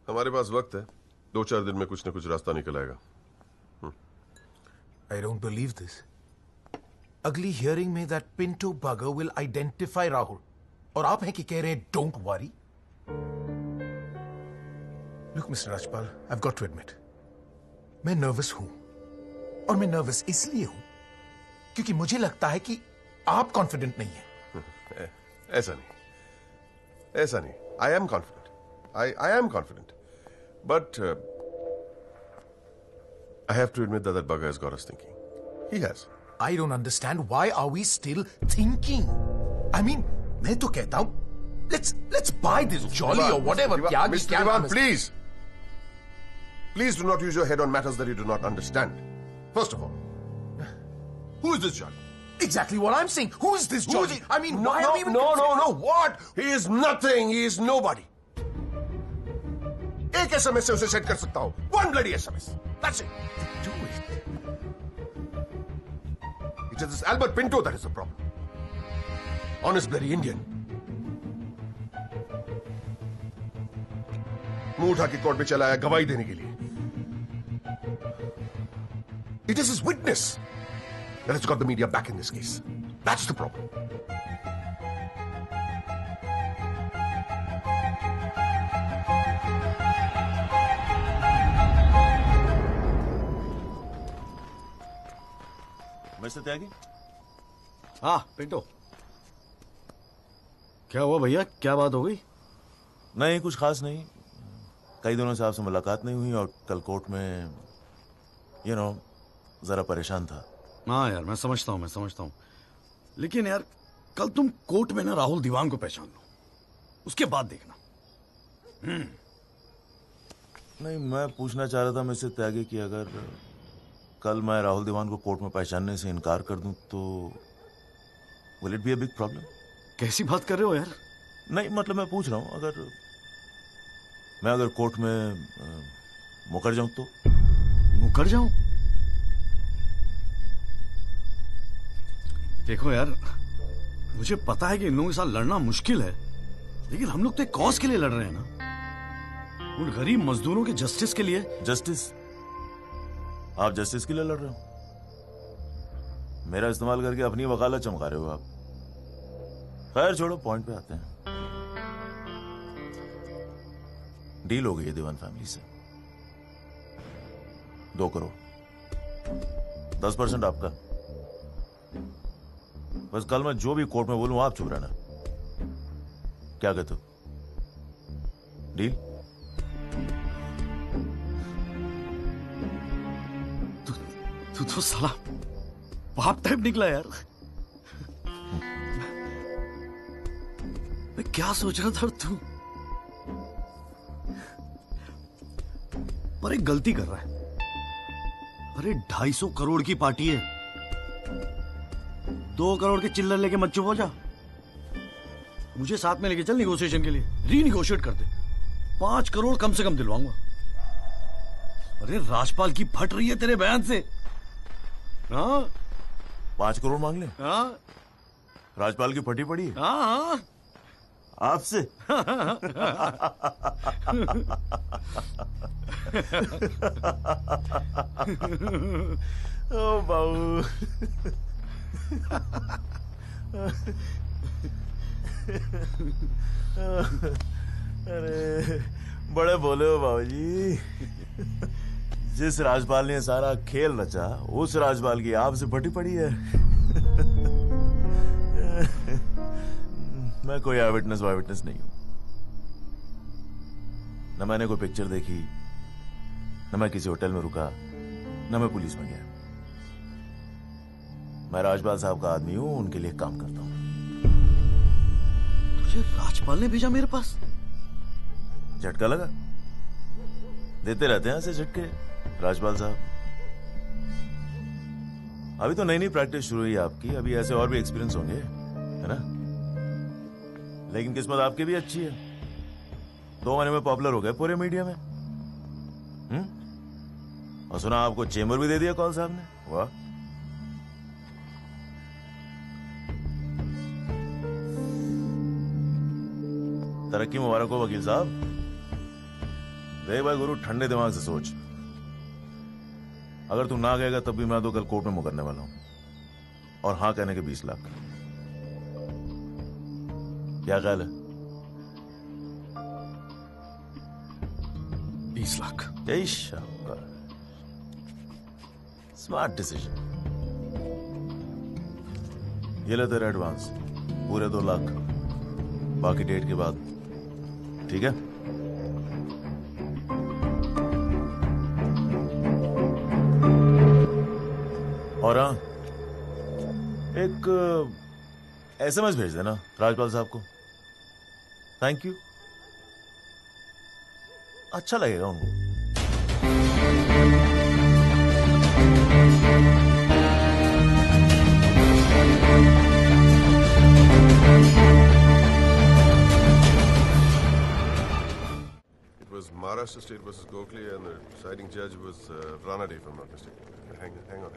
हमारे पास वक्त है, 2-4 दिन में कुछ न कुछ रास्ता निकल आएगा। I don't believe this. अगली हियरिंग में that Pinto bugger will identify Rahul. और आप हैं कि कह रहे हैं don't worry? Look, Mr. Rajpal, I've got to admit, मैं नर्वस हूं। और मैं नर्वस इसलिए हूं क्योंकि मुझे लगता है कि आप कॉन्फिडेंट नहीं हैं। ऐसा नहीं। I am confident. I am confident. But I have to admit that bugger has got us thinking. He has. I don't understand why are we still thinking? I mean, मैं तो कहता हूं, let's buy this Jolly or whatever. Mr. Diwan, please. Please do not use your head on matters that you do not understand. First of all, who is this Jolly? Exactly what I'm saying. Who is this Jolly? I mean, why are we even... No. What? He is nothing. He is nobody. एक SMS से उसे set कर सकता हूं. One bloody SMS. That's it. Do it. It is this Albert Pinto that is the problem. Honest bloody Indian. मुंह उठा के court में चला आया गवाही देने के लिए. It is his witness that has got the media back in this case. That's the problem. Mister Tyagi? हाँ पिंटो, क्या हुआ भैया? क्या बात हो गई? नहीं, कुछ खास नहीं। कई दिनों से आपसे मुलाकात नहीं हुई और कल कोर्ट में जरा परेशान था। हाँ यार, मैं समझता हूँ। लेकिन यार, कल तुम कोर्ट में ना राहुल दीवान को पहचान लो, उसके बाद देखना। नहीं, मैं पूछना चाह रहा था मिस्टर त्यागी कि अगर कल मैं राहुल दीवान को कोर्ट में पहचानने से इनकार कर दूं तो will it be a big problem? कैसी बात कर रहे हो यार? नहीं, मतलब मैं पूछ रहा हूं, अगर कोर्ट में मुकर जाऊं तो? मुकर जाऊं? देखो यार, मुझे पता है कि इन लोगों के साथ लड़ना मुश्किल है, लेकिन हम लोग तो एक कॉज के लिए लड़ रहे हैं ना, उन गरीब मजदूरों के जस्टिस के लिए। जस्टिस? आप जस्टिस के लिए लड़ रहे हो? मेरा इस्तेमाल करके अपनी वकालत चमका रहे हो आप। खैर छोड़ो, पॉइंट पे आते हैं। डील हो गई है दीवान फैमिली से, 2 करोड़, 10% आपका। बस कल मैं जो भी कोर्ट में बोलूं आप चुप रहना। क्या कहते हो? डील? तू तो साला बाप टाइप निकला यार। मैं क्या सोच रहा था तू? पर एक गलती कर रहा है। अरे 250 करोड़ की पार्टी है, 2 करोड़ के चिल्लर लेके मत चुप हो जा। मुझे साथ में लेके चल निगोशिएशन के लिए, रीनिगोशिएट कर दे। 5 करोड़ कम से कम दिलवाऊंगा। अरे राजपाल की फट रही है तेरे बयान से। हाँ 5 करोड़ मांग ले? हाँ राजपाल की फटी पड़ी है? हाँ आपसे? ओ बाबू। अरे बड़े बोले हो बाबूजी। जिस राजपाल ने सारा खेल रचा, उस राजपाल की आपसे फटी पड़ी है। मैं कोई आई विटनेस नहीं हूं। न मैंने कोई पिक्चर देखी, न मैं किसी होटल में रुका, न मैं पुलिस में गया। मैं राजपाल साहब का आदमी हूं, उनके लिए काम करता हूं। तुझे राजपाल ने भेजा मेरे पास? झटका लगा? देते रहते हैं ऐसे झटके राजपाल साहब। अभी तो नई नई प्रैक्टिस शुरू हुई है आपकी, अभी ऐसे और भी एक्सपीरियंस होंगे, है ना? लेकिन किस्मत आपकी भी अच्छी है, 2 महीने में पॉपुलर हो गए पूरे मीडिया में। और सुना आपको चेंबर भी दे दिया कौल साहब ने। वाह। तरक्की मुबारक हो वकील साहब। देख भाई गुरु, ठंडे दिमाग से सोच। अगर तू ना गएगा तब भी मैं तो कल कोर्ट में मुकरने वाला हूं, और हाँ कहने के 20 लाख। क्या ख्याल है? 20 लाख। जय शाबाश, स्मार्ट डिसीजन। ये ले तेरा एडवांस, पूरे 2 लाख, बाकी डेट के बाद। ठीक है? और हाँ, एक SMS भेज देना राजपाल साहब को। थैंक यू, अच्छा लगेगा उनको। It was Maharashtra State versus Gokhale, and the deciding judge was Ranade, if I'm not mistaken. Hang on.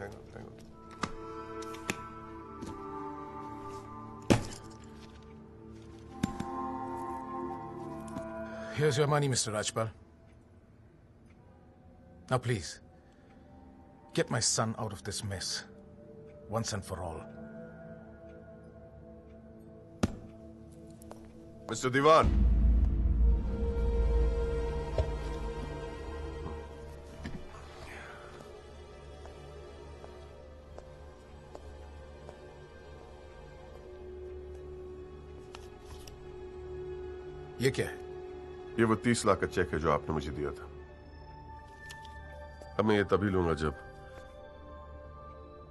Here's your money, Mr. Rajpal. Now please, get my son out of this mess, once and for all. Mr. Diwan. ये क्या है? ये वो 30 लाख का check है जो आपने मुझे दिया था। अब मैं ये तभी लूंगा जब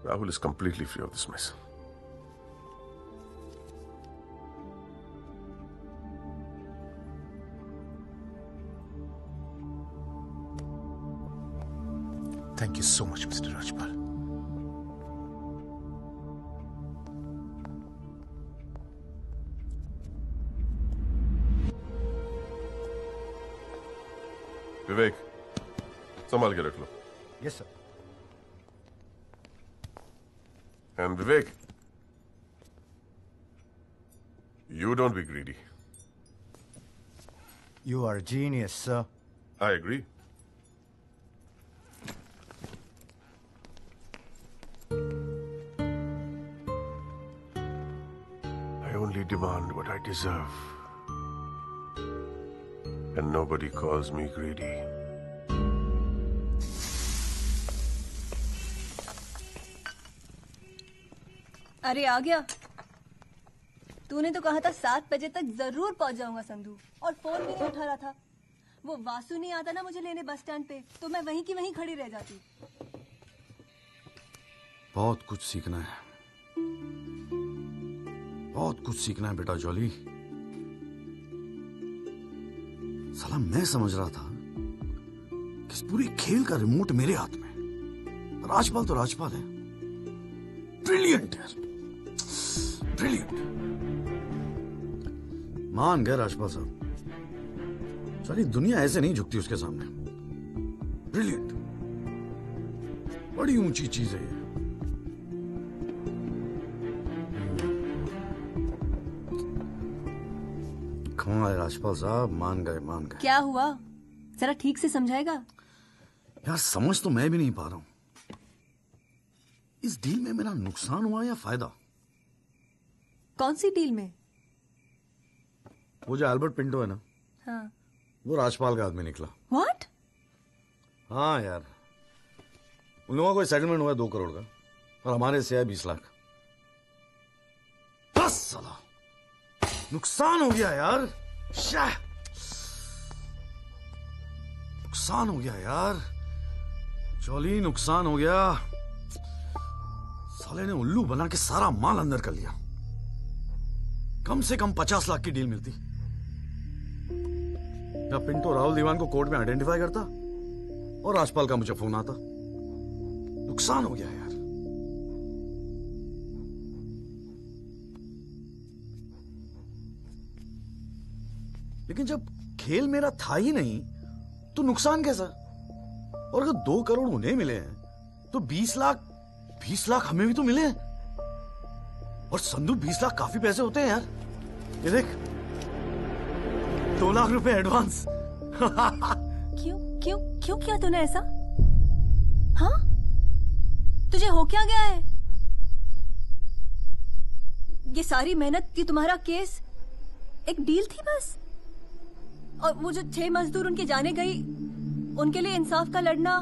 Rahul is completely free of this mess. Thank you so much, Mr. Rajpal. Vivek, संभाल के रख लो। Yes sir. And Vivek, you don't be greedy. You are a genius, sir. I agree. I only demand what I deserve. And nobody calls me greedy. अरे आ गया। तूने तो कहा था 7 बजे तक जरूर पहुंच जाऊंगा संधू, और फोन भी नहीं उठा रहा था। वो वासु नहीं आता ना मुझे लेने बस स्टैंड पे, तो मैं वहीं की वहीं खड़ी रह जाती। बहुत कुछ सीखना है, बहुत कुछ सीखना है बेटा जॉली। साला मैं समझ रहा था कि इस पूरे खेल का रिमोट मेरे हाथ में। राजपाल तो राजपाल है, ब्रिलियंट है, ब्रिलियंट। मान गए राजपाल साहब, सारी दुनिया ऐसे नहीं झुकती उसके सामने। ब्रिलियंट, बड़ी ऊंची चीज है ये। कमाल है राजपाल साहब, मान गए मान गए। क्या हुआ, जरा ठीक से समझाएगा? यार समझ तो मैं भी नहीं पा रहा हूं, इस डील में मेरा नुकसान हुआ या फायदा? कौन सी डील में? वो जो एल्बर्ट पिंटो है ना, हाँ। वो राजपाल का आदमी निकला। What? हाँ यार, उन लोगों को सेटलमेंट हुआ 2 करोड़ का, और हमारे से है 20 लाख। बस साला नुकसान हो गया यार, नुकसान हो गया यार जॉली, नुकसान हो गया। साले ने उल्लू बना के सारा माल अंदर कर लिया। कम से कम 50 लाख की डील मिलती। या पिंटो राहुल दीवान को कोर्ट में आइडेंटिफाई करता और राजपाल का मुझे फोन आता। नुकसान हो गया यार। लेकिन जब खेल मेरा था ही नहीं तो नुकसान कैसा? और अगर 2 करोड़ उन्हें मिले हैं तो 20 लाख हमें भी तो मिले हैं। और संदू 20 लाख काफी पैसे होते हैं यार। ये देख, 2 लाख रुपए एडवांस। क्यों किया तूने ऐसा? हाँ, तुझे हो क्या गया है? ये सारी मेहनत, ये तुम्हारा केस एक डील थी बस? और वो जो 6 मजदूर उनके जाने गई, उनके लिए इंसाफ का लड़ना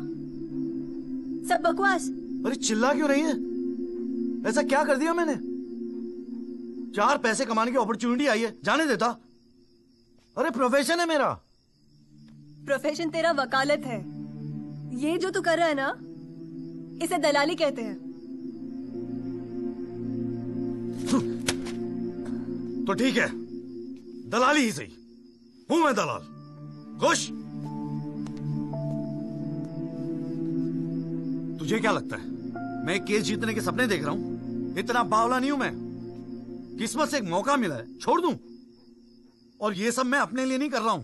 सब बकवास? अरे चिल्ला क्यों रही है? ऐसा क्या कर दिया मैंने? 4 पैसे कमाने की अपॉर्चुनिटी आई है, जाने देता? अरे प्रोफेशन है मेरा। प्रोफेशन तेरा वकालत है। ये जो तू कर रहा है ना, इसे दलाली कहते हैं। तो ठीक है, दलाली ही सही, हूं मैं दलाल। खुश? तुझे क्या लगता है मैं केस जीतने के सपने देख रहा हूं? इतना बावला नहीं हूं मैं। किस्मत से एक मौका मिला है, छोड़ दूं? और ये सब मैं अपने लिए नहीं कर रहा हूं,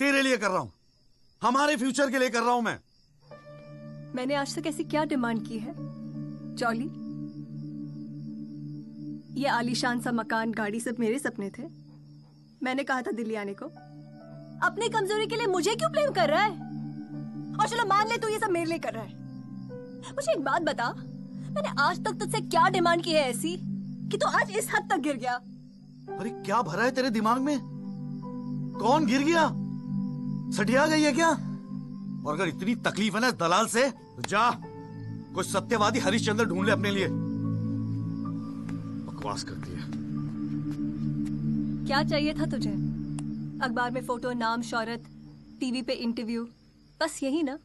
तेरे लिए कर रहा हूं, हमारे फ्यूचर के लिए कर रहा हूं मैं। मैंने आज तक ऐसी क्या डिमांड की है जॉली? ये आलीशान सा मकान, गाड़ी सब मेरे सपने थे। मैंने कहा था दिल्ली आने को। अपनी कमजोरी के लिए मुझे क्यों ब्लेम कर रहा है? और चलो मान ले तू ये सब मेरे लिए कर रहा है। मुझे एक बात बता, मैंने आज तक तुझसे क्या डिमांड की है ऐसी कि तू आज इस हद तक गिर गया? अरे क्या भरा है तेरे दिमाग में? कौन गिर गया? सटिया गई है क्या? और अगर इतनी तकलीफ है ना दलाल से, तो जा कोई सत्यवादी हरिश्चंद्र ढूंढ ले अपने लिए। बकवास करती है। क्या चाहिए था तुझे? अखबार में फोटो, नाम, शोहरत, टीवी पे इंटरव्यू, बस यही ना?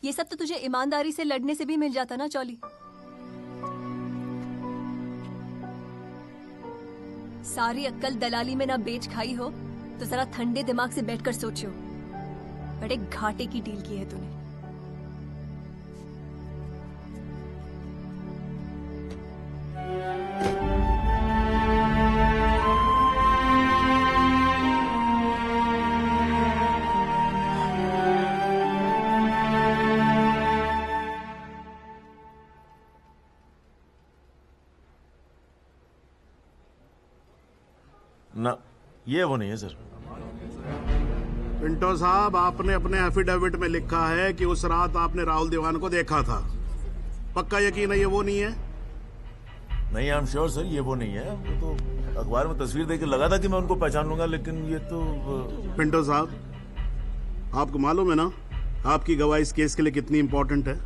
ये सब तो तुझे ईमानदारी से लड़ने से भी मिल जाता ना चौली। सारी अक्कल दलाली में ना बेच खाई हो तो जरा ठंडे दिमाग से बैठकर सोचो, बड़े घाटे की डील की है तूने। ना, ये वो नहीं है सर। पिंटो साहब, आपने अपने एफिडेविट में लिखा है कि उस रात आपने राहुल दीवान को देखा था। पक्का यकीन है ये वो नहीं है? नहीं, आई एम श्योर सर, ये वो नहीं है। वो तो अखबार में तस्वीर देख के लगा था कि मैं उनको पहचान लूंगा, लेकिन ये तो पिंटो साहब, आपको मालूम है ना आपकी गवाही इस केस के लिए कितनी इंपॉर्टेंट है?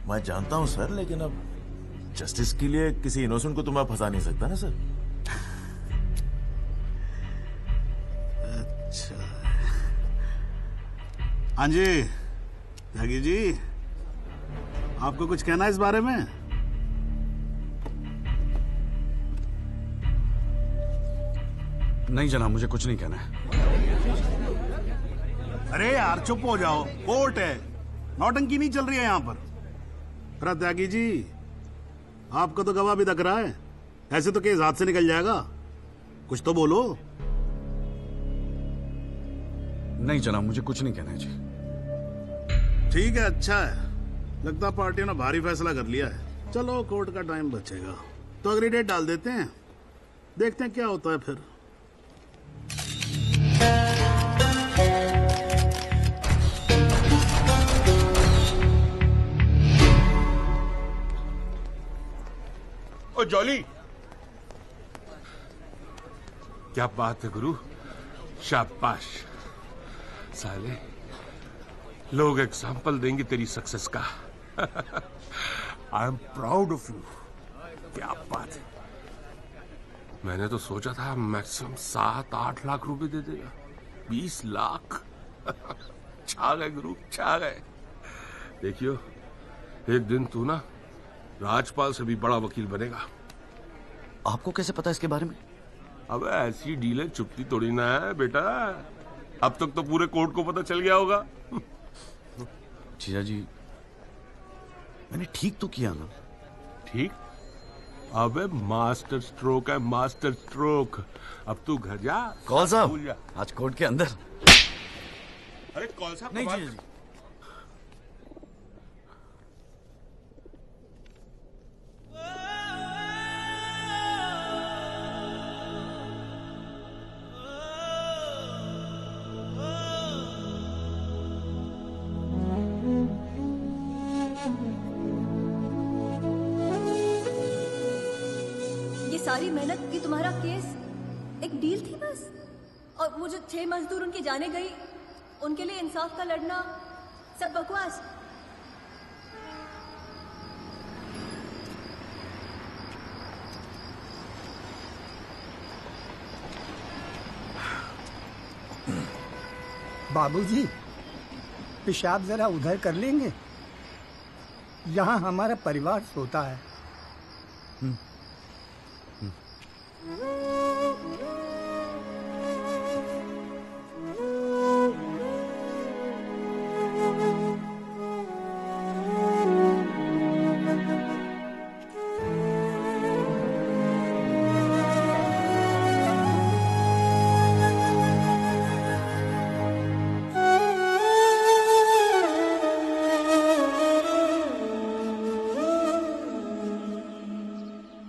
मैं जानता हूँ सर, लेकिन अब जस्टिस के लिए किसी इनोसेंट को तो मैं फंसा नहीं सकता ना सर। अच्छा। हाँ जी त्यागी जी, आपको कुछ कहना है इस बारे में? नहीं जनाब, मुझे कुछ नहीं कहना है। अरे यार चुप हो जाओ, कोर्ट है, नौटंकी नहीं चल रही है यहाँ पर। अरे त्यागी जी, आपका तो गवाह भी दिख रहा है, ऐसे तो केस हाथ से निकल जाएगा, कुछ तो बोलो। नहीं जनाब, मुझे कुछ नहीं कहना है जी। ठीक है, अच्छा है, लगता पार्टी ने भारी फैसला कर लिया है। चलो कोर्ट का टाइम बचेगा तो अगली डेट डाल देते हैं, देखते हैं क्या होता है फिर। ओ जॉली, क्या बात है गुरु, शाबाश। साले लोग एग्जाम्पल देंगे तेरी सक्सेस का। I am proud of you. क्या बात है, मैंने तो सोचा था मैक्सिमम 7-8 लाख रुपए दे देगा, 20 लाख। छा गए गुरु, छा गए। देखियो, एक दिन तू ना राजपाल से भी बड़ा वकील बनेगा। आपको कैसे पता इसके बारे में? अब ऐसी डीलें चुपती थोड़ी ना है बेटा, अब तक तो पूरे कोर्ट को पता चल गया होगा। जीजा जी, मैंने ठीक तो किया ना? ठीक? अबे मास्टर स्ट्रोक है, मास्टर स्ट्रोक। अब तू घर जा। कौन साहब, आज कोर्ट के अंदर? अरे कौन साहब? नहीं जीजा जी। सारी मेहनत की तुम्हारा केस एक डील थी बस, और वो जो 6 मजदूर उनके जाने गई, उनके लिए इंसाफ का लड़ना सब बकवास। बाबूजी, पेशाब जरा उधर कर लेंगे, यहाँ हमारा परिवार सोता है।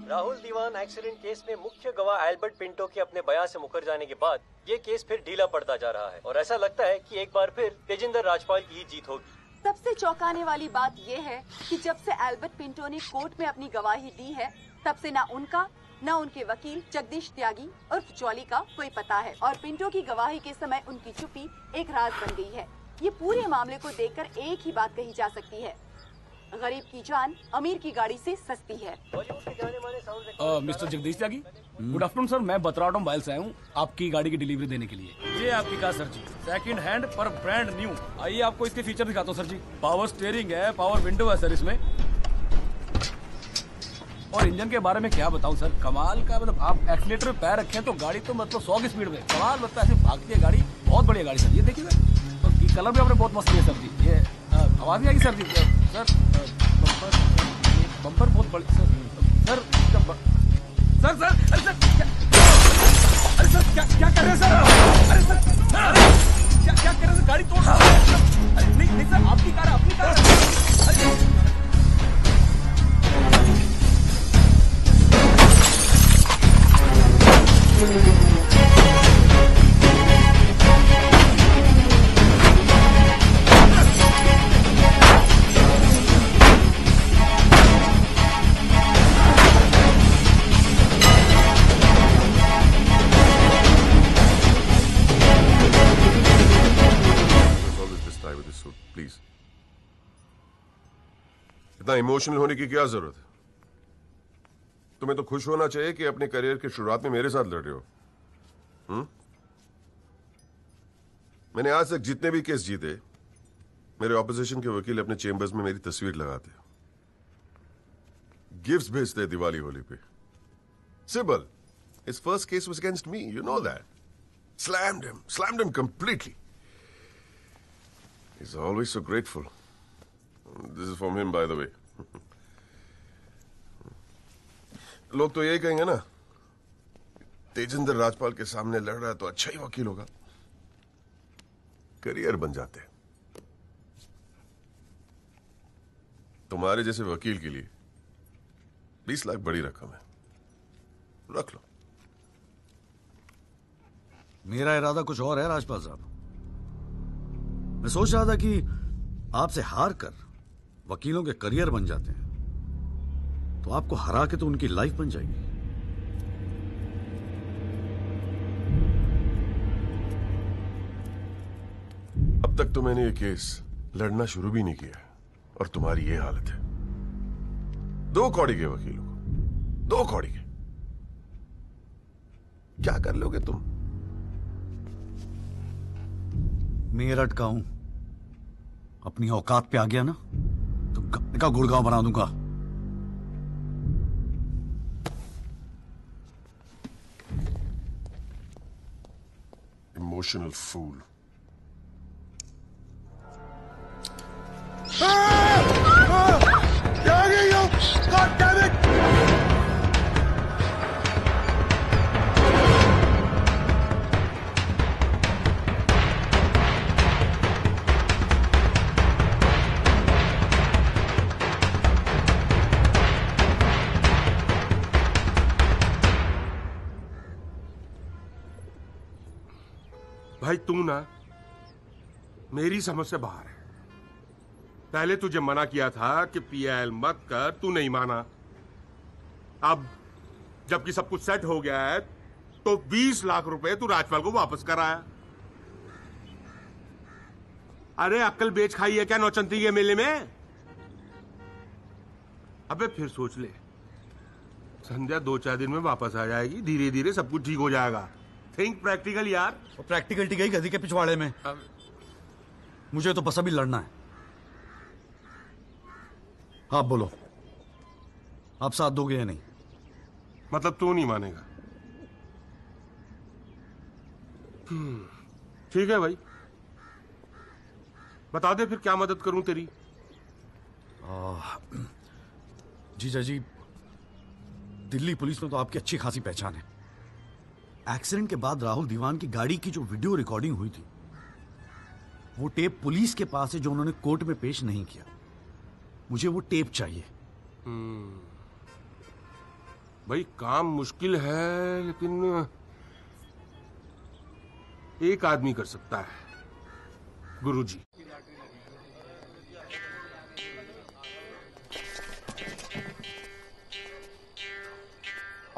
राहुल दीवान एक्सीडेंट केस में मुख्य गवाह एल्बर्ट पिंटो के अपने बयान से मुकर जाने के बाद ये केस फिर ढीला पड़ता जा रहा है और ऐसा लगता है कि एक बार फिर तेजिंदर राजपाल की ही जीत होगी। सबसे चौंकाने वाली बात ये है कि जब से एल्बर्ट पिंटो ने कोर्ट में अपनी गवाही दी है, तब से ना उनका न उनके वकील जगदीश त्यागी उर्फ जॉली का कोई पता है और पिंटो की गवाही के समय उनकी चुप्पी एक राज बन गई है। ये पूरे मामले को देखकर एक ही बात कही जा सकती है, गरीब की जान अमीर की गाड़ी से सस्ती है। मिस्टर जगदीश त्यागी, गुड आफ्टरनून सर। मैं बतराटो मोबाइल से आया हूँ आपकी गाड़ी की डिलीवरी देने के लिए। ये आपकी कार सर जी, सेकंड हैंड पर ब्रांड न्यू। आइए आपको इसके फीचर दिखाता हूँ सर जी। पावर स्टीयरिंग है, पावर विंडो है सर इसमें, और इंजन के बारे में क्या बताऊं सर, कमाल का। मतलब आप एक्सीलेटर पे पैर रखें तो गाड़ी तो मतलब 100 की स्पीड में, कमाल लगता है, ऐसे भागती है गाड़ी। बहुत बढ़िया गाड़ी सर, ये देखिए सर, और ये कलर भी आपने बहुत मस्त किया सर जी। ये आवाज नहीं आएगी सर जी? सर बम्पर बहुत बड़ी सर। सर सर सर अरे सर अरे सर क्या कर रहे हैं सर? अरे सर क्या कर रहे हैं सर? गाड़ी तोड़ रहा है। अरे नहीं सर, आपकी कार है, अपनी कार है। प्लीज, इतना इमोशनल होने की क्या जरूरत है? तुम्हें तो खुश होना चाहिए कि अपने करियर की शुरुआत में मेरे साथ लड़ रहे हो। मैंने आज तक जितने भी केस जीते, मेरे ऑपोजिशन के वकील अपने चेंबर्स में मेरी तस्वीर लगाते, गिफ्ट्स भेजते दिवाली होली पे। Sibal, his first case was against me, you know that. Slammed him completely. He's always so grateful. This is from him, by the way. लोग तो यही कहेंगे ना, तेजिंदर राजपाल के सामने लड़ रहा है तो अच्छा ही वकील होगा। करियर बन जाते हैं। तुम्हारे जैसे वकील के लिए 20 लाख बड़ी रकम है, रख लो। मेरा इरादा कुछ और है राजपाल साहब। मैं सोच रहा था कि आपसे हार कर वकीलों के करियर बन जाते हैं तो आपको हरा के तो उनकी लाइफ बन जाएगी। अब तक तो मैंने ये केस लड़ना शुरू भी नहीं किया और तुम्हारी ये हालत है। 2 कौड़ी के वकीलों को, 2 कौड़ी के, क्या कर लोगे तुम? मेरठ का हूं, अपनी औकात पे आ गया ना तो गाने का गुड़गांव बना दूंगा। Emotional fool. God damn it! भाई तू ना मेरी समझ से बाहर है। पहले तुझे मना किया था कि पीएल मत कर, तू नहीं माना। अब जबकि सब कुछ सेट हो गया है तो 20 लाख रुपए तू राजपाल को वापस कराया। अरे अक्ल बेच खाई है क्या नौचंती के मेले में? अबे फिर सोच ले, संध्या 2-4 दिन में वापस आ जाएगी, धीरे धीरे सब कुछ ठीक हो जाएगा। थिंक प्रैक्टिकल यार। और प्रैक्टिकलिटी गई गधी के पिछवाड़े में। मुझे तो बस अभी लड़ना है। आप बोलो, आप साथ दोगे या नहीं? मतलब तू नहीं मानेगा? ठीक है भाई, बता दे फिर क्या मदद करूं तेरी। जीजा जी, दिल्ली पुलिस में तो आपकी अच्छी खासी पहचान है। एक्सीडेंट के बाद राहुल दीवान की गाड़ी की जो वीडियो रिकॉर्डिंग हुई थी वो टेप पुलिस के पास है जो उन्होंने कोर्ट में पेश नहीं किया। मुझे वो टेप चाहिए। भाई काम मुश्किल है लेकिन एक आदमी कर सकता है, गुरुजी।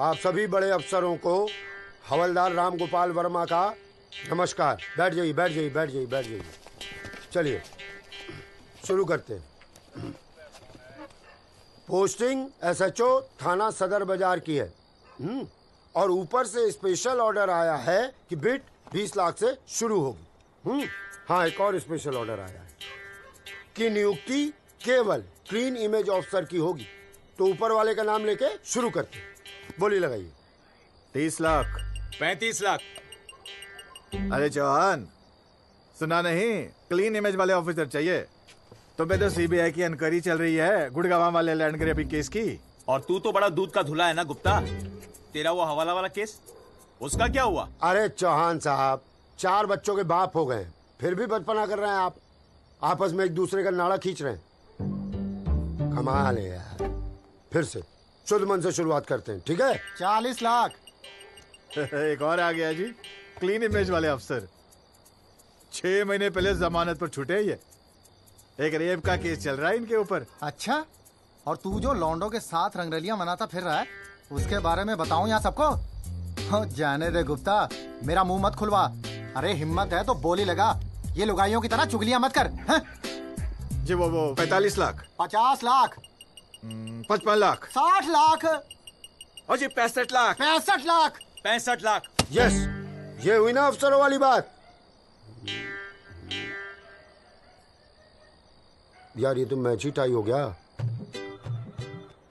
आप सभी बड़े अफसरों को हवलदार रामगोपाल वर्मा का नमस्कार। बैठ जाइए, बैठ जाइए, बैठ जाइए, बैठ जाइए। चलिए शुरू करते हैं। पोस्टिंग एसएचओ थाना सदर बाजार की है। और ऊपर से स्पेशल ऑर्डर आया है कि बिट 20 लाख से शुरू होगी। हाँ, एक और स्पेशल ऑर्डर आया है कि नियुक्ति केवल क्लीन इमेज ऑफिसर की होगी। तो ऊपर वाले का नाम लेके शुरू करते हैं। बोली लगाइए। 30 लाख 35 लाख। अरे चौहान, सुना नहीं? क्लीन इमेज वाले ऑफिसर चाहिए। तो तो सीबीआई की इंक्वायरी चल रही है गुड़गांव वाले लैंड ग्रैबिंग केस की। और तू तो बड़ा दूध का धुला है ना गुप्ता। तेरा वो हवाला वाला केस, उसका क्या हुआ? अरे चौहान साहब, 4 बच्चों के बाप हो गए, फिर भी बचपना कर रहे हैं आप। आपस में एक दूसरे का नाड़ा खींच रहे हैं। कमाल है यार। फिर से शुद्ध मन से शुरुआत करते हैं, ठीक है? 40 लाख। एक और आ गया जी, क्लीन इमेज वाले अफसर। 6 महीने पहले जमानत पर छूटे। ये एक रेप का केस चल रहा है इनके ऊपर। अच्छा, और तू जो लौंडों के साथ रंगरलियां मनाता फिर रहा है, उसके बारे में बताऊं यहाँ सबको? जाने दे गुप्ता, मेरा मुंह मत खुलवा। अरे हिम्मत है तो बोली लगा, ये लुगाइयों की तरह चुगलियां मत कर। जी वो 45 लाख 50 लाख 55 लाख 60 लाख और जी 65 लाख 65 लाख 65 लाख। यस, ये हुई ना अफसरों वाली बात। यार ये तो मैच ही टाई हो गया।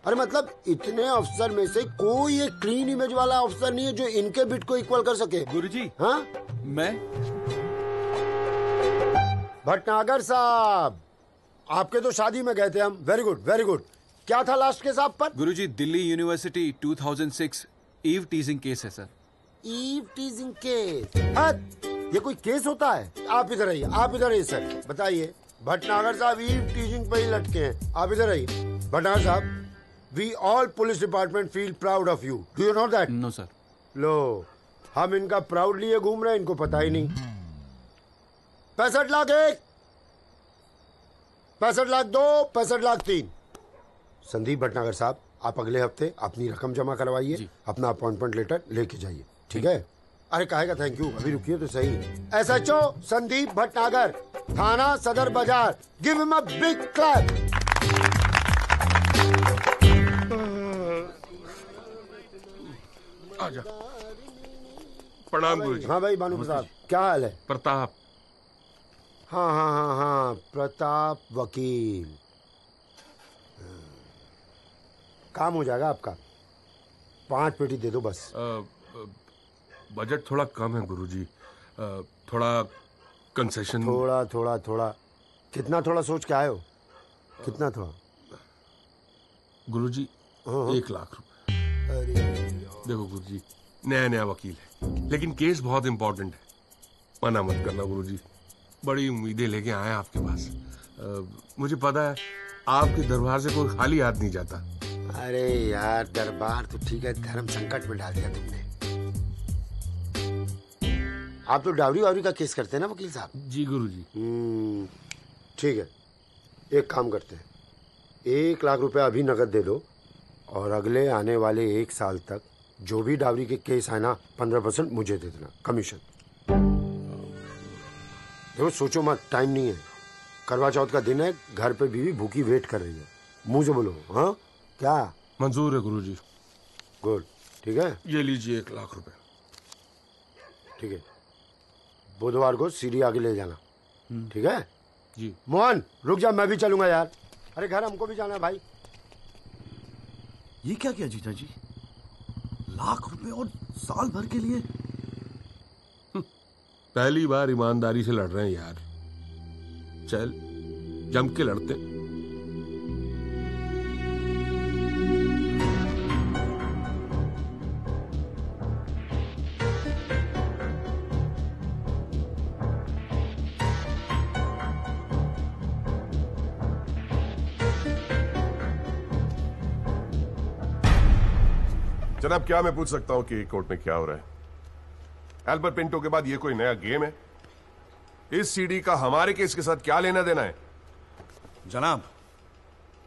अरे मतलब इतने अफसर में से कोई एक क्लीन इमेज वाला अफसर नहीं है जो इनके बिट को इक्वल कर सके। गुरुजी, हाँ मैं भटनागर साहब, आपके तो शादी में गए थे हम। Very good very good. क्या था लास्ट केस आप पर? गुरुजी, Delhi university 2006 eve teasing case है सर। Eve teasing case? हाँ, ये कोई केस होता है? आप इधर आइए, आप इधर आइए सर। बताइए भटनागर साहब, ईव टीजिंग पे ही लटके हैं। आप इधर आइए। भटनागर साहब, we all police department feel proud of you. Do you know that? No sir. लो, हम इनका प्राउड लिए घूम रहे हैं, इनको पता ही नहीं। 65 लाख एक, 65 लाख दो, 65 लाख तीन। संदीप भटनागर साहब, आप अगले हफ्ते अपनी रकम जमा करवाइए, अपना अपॉइंटमेंट लेटर लेके जाइए, ठीक है? अरे काहे का थैंक यू, अभी रुकिए तो सही। SHO संदीप भटनागर, थाना सदर बाजार, give him a big clap. आजा। प्रणाम गुरुजी। हाँ भाई भानु प्रताप, क्या हाल है? प्रताप। हाँ हाँ हाँ हाँ, प्रताप वकील। काम हो जाएगा आपका। 5 पेटी दे दो बस। बजट थोड़ा कम है गुरुजी, थोड़ा कंसेशन। थोड़ा थोड़ा थोड़ा कितना थोड़ा सोच के आए हो? कितना थोड़ा? गुरुजी 1 लाख रुपए। अरे देखो गुरुजी, नया नया वकील है, लेकिन केस बहुत इंपॉर्टेंट है। मना मत करना गुरुजी, बड़ी उम्मीदें लेके आए आपके पास। मुझे पता है आपके दरबार से कोई खाली हाथ नहीं जाता। अरे यार, दरबार तो ठीक है, धर्म संकट में डाल दिया तुमने। आप तो डावरी वावरी का केस करते हैं ना वकील साहब? जी गुरुजी। ठीक है, एक काम करते हैं, 1 लाख रुपए अभी नकद दे दो और अगले आने वाले 1 साल तक जो भी डावरी के केस आए ना 15% मुझे दे देना कमीशन। देखो सोचो मत, टाइम नहीं है, करवा चौथ का दिन है, घर पे बीवी भूखी वेट कर रही है। मुंह से बोलो। हाँ क्या? मंजूर है गुरुजी। गुड, ठीक है। ये लीजिए 1 लाख रुपए। ठीक है, बुधवार को सीढ़ी आगे ले जाना, ठीक है? जी। मोहन रुक जा, मैं भी चलूंगा यार। अरे घर हमको भी जाना है भाई। ये क्या किया जीजा जी? 1 लाख रुपए और साल भर के लिए? पहली बार ईमानदारी से लड़ रहे हैं यार। चल जम के लड़ते। जनाब, क्या मैं पूछ सकता हूं कि कोर्ट में क्या हो रहा है? एल्बर्ट पिंटो के बाद ये कोई नया गेम है? इस सीडी का हमारे केस के साथ क्या लेना देना है? जनाब,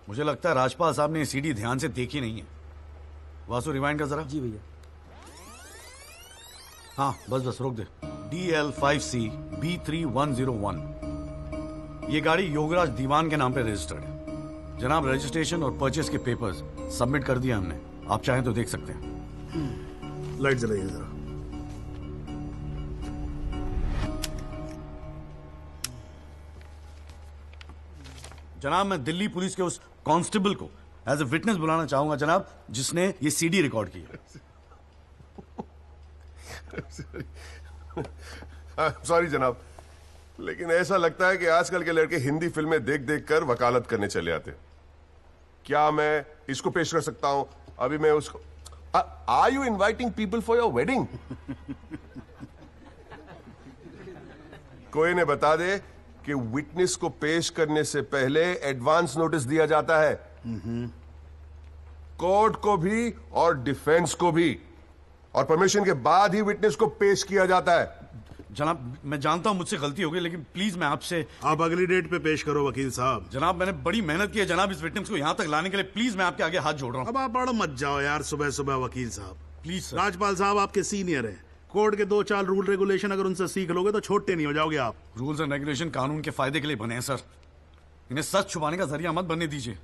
मुझे लगता है राजपाल साहब ने ये सीडी ध्यान से देखी नहीं है। वासु रिवाइंड कर जरा। जी भैया। हाँ बस बस रोक दे। DL5C B3101, ये गाड़ी योगराज दीवान के नाम पे रजिस्टर्ड है। जनाब, रजिस्ट्रेशन और परचेस के पेपर्स सबमिट कर दिया हमने, आप चाहें तो देख सकते हैं। लाइट जलाइए जरा। जनाब, मैं दिल्ली पुलिस के उस कांस्टेबल को एज ए विटनेस बुलाना चाहूंगा जनाब, जिसने ये सीडी रिकॉर्ड की है। सॉरी जनाब, लेकिन ऐसा लगता है कि आजकल के लड़के हिंदी फिल्में देख देख कर वकालत करने चले आते। क्या मैं इसको पेश कर सकता हूं? अभी मैं उसको। Are you inviting people for your wedding? कोई ने बता दे कि विटनेस को पेश करने से पहले एडवांस नोटिस दिया जाता है, कोर्ट को भी और डिफेंस को भी, और परमिशन के बाद ही विटनेस को पेश किया जाता है। जनाब, मैं जानता हूं मुझसे गलती हो गई, लेकिन प्लीज मैं आपसे। आप अगली डेट पे पेश करो वकील साहब। जनाब, मैंने बड़ी मेहनत की है जनाब इस विटनेस को यहां तक लाने के लिए। प्लीज मैं आपके आगे हाथ जोड़ रहा हूं। अब आप बड़ा मत जाओ यार सुबह सुबह वकील साहब। Please sir. राजपाल साहब आपके सीनियर हैं, कोर्ट के 2-4 रूल रेगुलेशन अगर उनसे सीख लोगे तो छोटे नहीं हो जाओगे आप। रूल्स एंड रेगुलेशन कानून के फायदे के लिए बने हैं सर, इन्हें सच छुपाने का जरिया मत बनने दीजिए।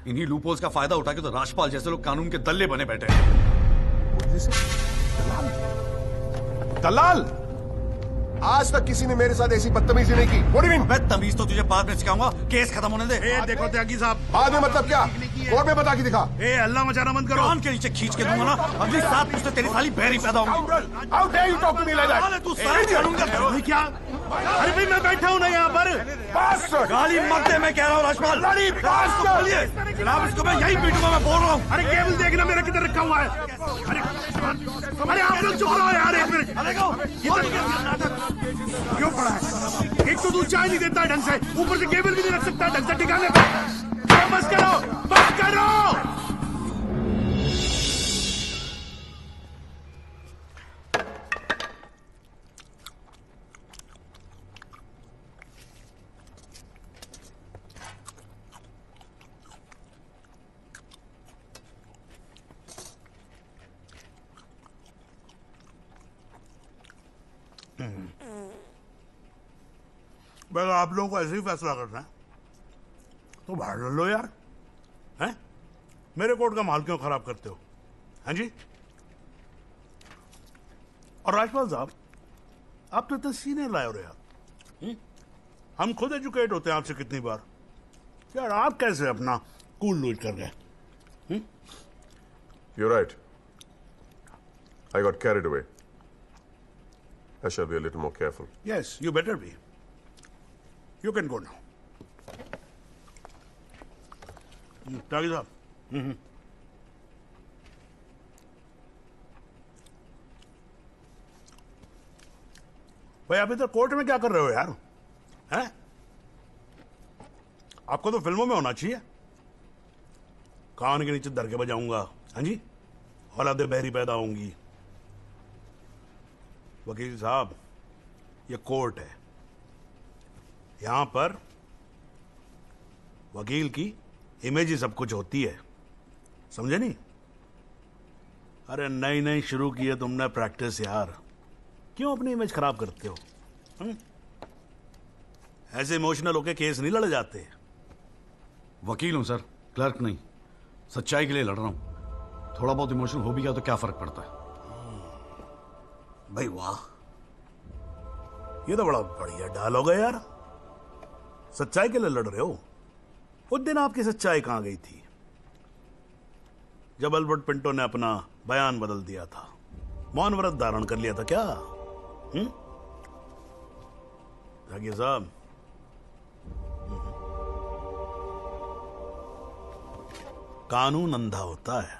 इन्हीं लूपहोल्स का फायदा उठा के तो राजपाल जैसे लोग कानून के दल्ले बने बैठे हैं। दलाल? आज तक किसी ने मेरे साथ ऐसी बदतमीजी नहीं की। What do you mean? मैं तमीज तो तुझे बाद में सिखाऊंगा, केस खत्म होने दे। देखो त्यागी साहब, बाद में मतलब क्या? कोर्ट में बता के दिखा। हल्ला मचाना बंद करो। कान के नीचे खींच के दूंगा ना, अगली 7 पुश्तें तेरी साली बहरी पैदा होंगी। How dare you talk to me like that? तू साले जानूंगा क्या? अरे भाई मैं बैठा हूँ ना यहाँ पर। गाली मत दे, मैं कह रहा हूँ राजपाल। जनाब इसको मैं यही पीटूंगा, मैं बोल रहा हूँ। अरे केबल देखना मेरा किधर रखा हुआ है। अरे आप लोग चुप रहो यार, एक मिनट। क्यों पड़ा है? एक तो तू चाय नहीं देता ढंग से, ऊपर से केबल भी नहीं रख सकता ढंग से ठिकाने पे। बस करो, बस करो। अगर आप लोगों को ऐसे ही फैसला करना है तो बाहर लड़ लो यार, हैं? मेरे कोर्ट का माल क्यों खराब करते हो? हाँ जी। और राजपाल साहब, आप तो इतने सीनियर लाए हो रहे यार। हम खुद एजुकेट होते हैं आपसे कितनी बार। यार आप कैसे अपना कूल लूज कर गए? You're right. I got carried away. I shall be a little more careful. Yes, you better be. You can go now. त्यागी साहब। भाई आप इधर कोर्ट में क्या कर रहे हो यार? हैं? आपको तो फिल्मों में होना चाहिए। कान के नीचे धर के बजाऊंगा, हाँ जी, औलादे बहरी पैदा होंगी। वकील साहब, ये कोर्ट है, यहां पर वकील की इमेज ही सब कुछ होती है, समझे नहीं? अरे नई नई शुरू की है तुमने प्रैक्टिस यार, क्यों अपनी इमेज खराब करते हो? ऐसे इमोशनल होके केस नहीं लड़े जाते। वकील हूं सर, क्लर्क नहीं। सच्चाई के लिए लड़ रहा हूं। थोड़ा बहुत इमोशनल हो भी गया तो क्या फर्क पड़ता है? भाई वाह, ये तो बड़ा बढ़िया डायलॉग है यार। सच्चाई के लिए लड़ रहे हो? उस दिन आपकी सच्चाई कहां गई थी जब अल्बर्ट पिंटो ने अपना बयान बदल दिया था, मौन व्रत धारण कर लिया था क्या? जागिर साहब, कानून अंधा होता है,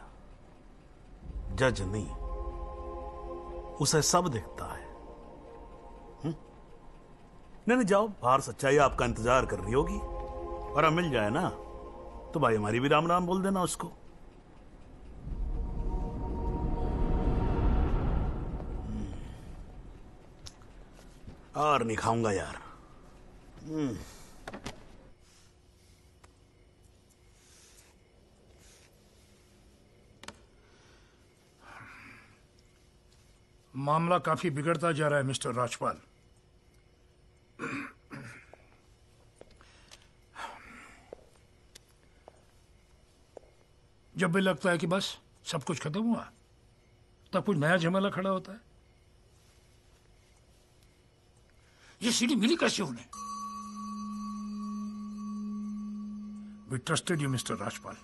जज नहीं, उसे सब दिखता है। नहीं जाओ बाहर, सच्चाई आपका इंतजार कर रही होगी, और अब मिल जाए ना तो भाई हमारी भी राम राम बोल देना उसको। और नहीं खाऊंगा यार। मामला काफी बिगड़ता जा रहा है मिस्टर राजपाल। जब भी लगता है कि बस सब कुछ खत्म हुआ, तब कुछ नया झमेला खड़ा होता है। ये सीढ़ी मिली कैसे उन्हें? We trusted you mister Rajpal.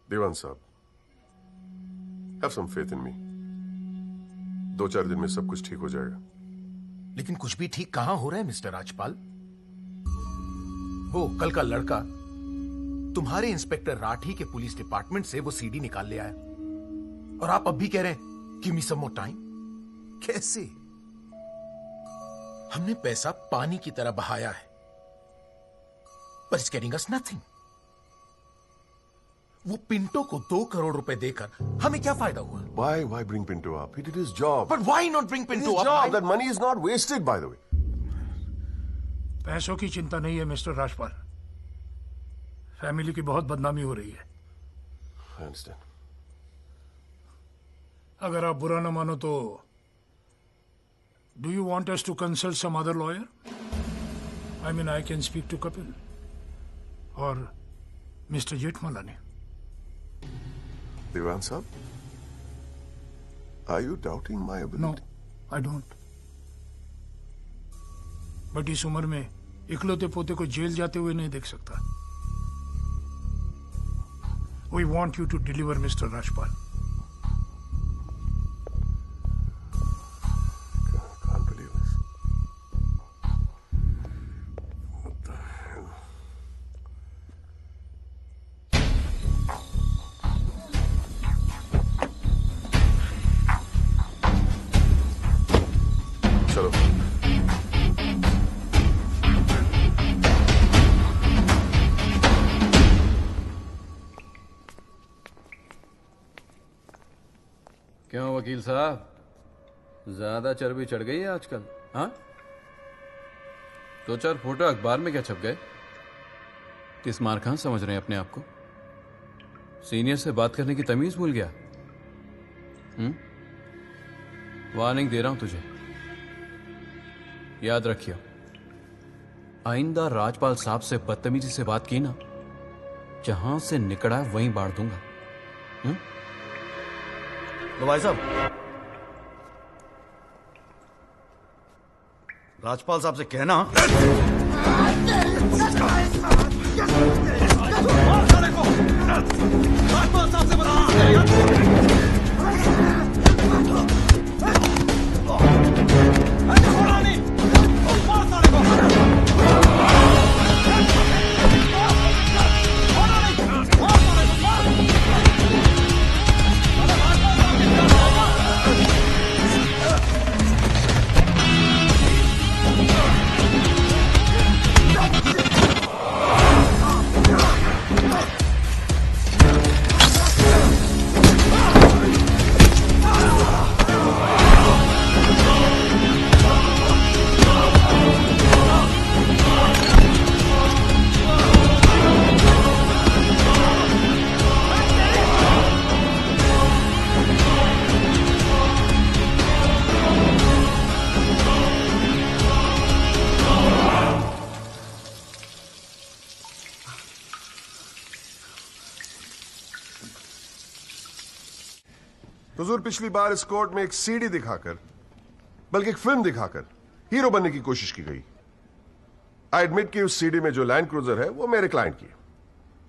Dewan साहब, हैव सम फेथ इन मी। 2-4 दिन में सब कुछ ठीक हो जाएगा। लेकिन कुछ भी ठीक कहां हो रहा है मिस्टर राजपाल? वो कल का लड़का तुम्हारे इंस्पेक्टर राठी के पुलिस डिपार्टमेंट से वो सीडी निकाल ले आया, और आप अब भी कह रहे हैं गिव मी सम मोर टाइम। कैसे? हमने पैसा पानी की तरह बहाया है, पर इट्स गेटिंग अस नथिंग। वो पिंटो को 2 करोड़ रुपए देकर हमें क्या फायदा हुआ? Why bring Pinto up? He did his job. But why not bring Pinto up? Job. That money is not wasted, by the way. पैसों की चिंता नहीं है मिस्टर राजपाल, फैमिली की बहुत बदनामी हो रही है। I understand. अगर आप बुरा न मानो तो do you want us to consult some other lawyer? I mean, I can speak to Kapil or Mr. Jetmalani. Devan sahab, are you doubting my ability? No, I don't. But इस उम्र में इकलौते पोते को जेल जाते हुए नहीं देख सकता। We want you to deliver mister Rajpal. क्यों वकील साहब, ज्यादा चर्बी चढ़ गई है आजकल? हाँ, दो चार फोटो अखबार में क्या छप गए? किस मार खां समझ रहे हैं अपने आप को? सीनियर से बात करने की तमीज भूल गया? वार्निंग दे रहा हूं तुझे, याद रखियो, आइंदा राजपाल साहब से बदतमीजी से बात की ना, जहां से निकला वहीं बांट दूंगा। तो भाई साहब, राजपाल साहब से कहना राजपाल साहब से हुजूर, पिछली बार इस कोर्ट में एक सीडी दिखाकर, बल्कि एक फिल्म दिखाकर हीरो बनने की कोशिश की गई। आई एडमिट कि उस सीडी में जो लैंड क्रूजर है वो मेरे क्लाइंट की।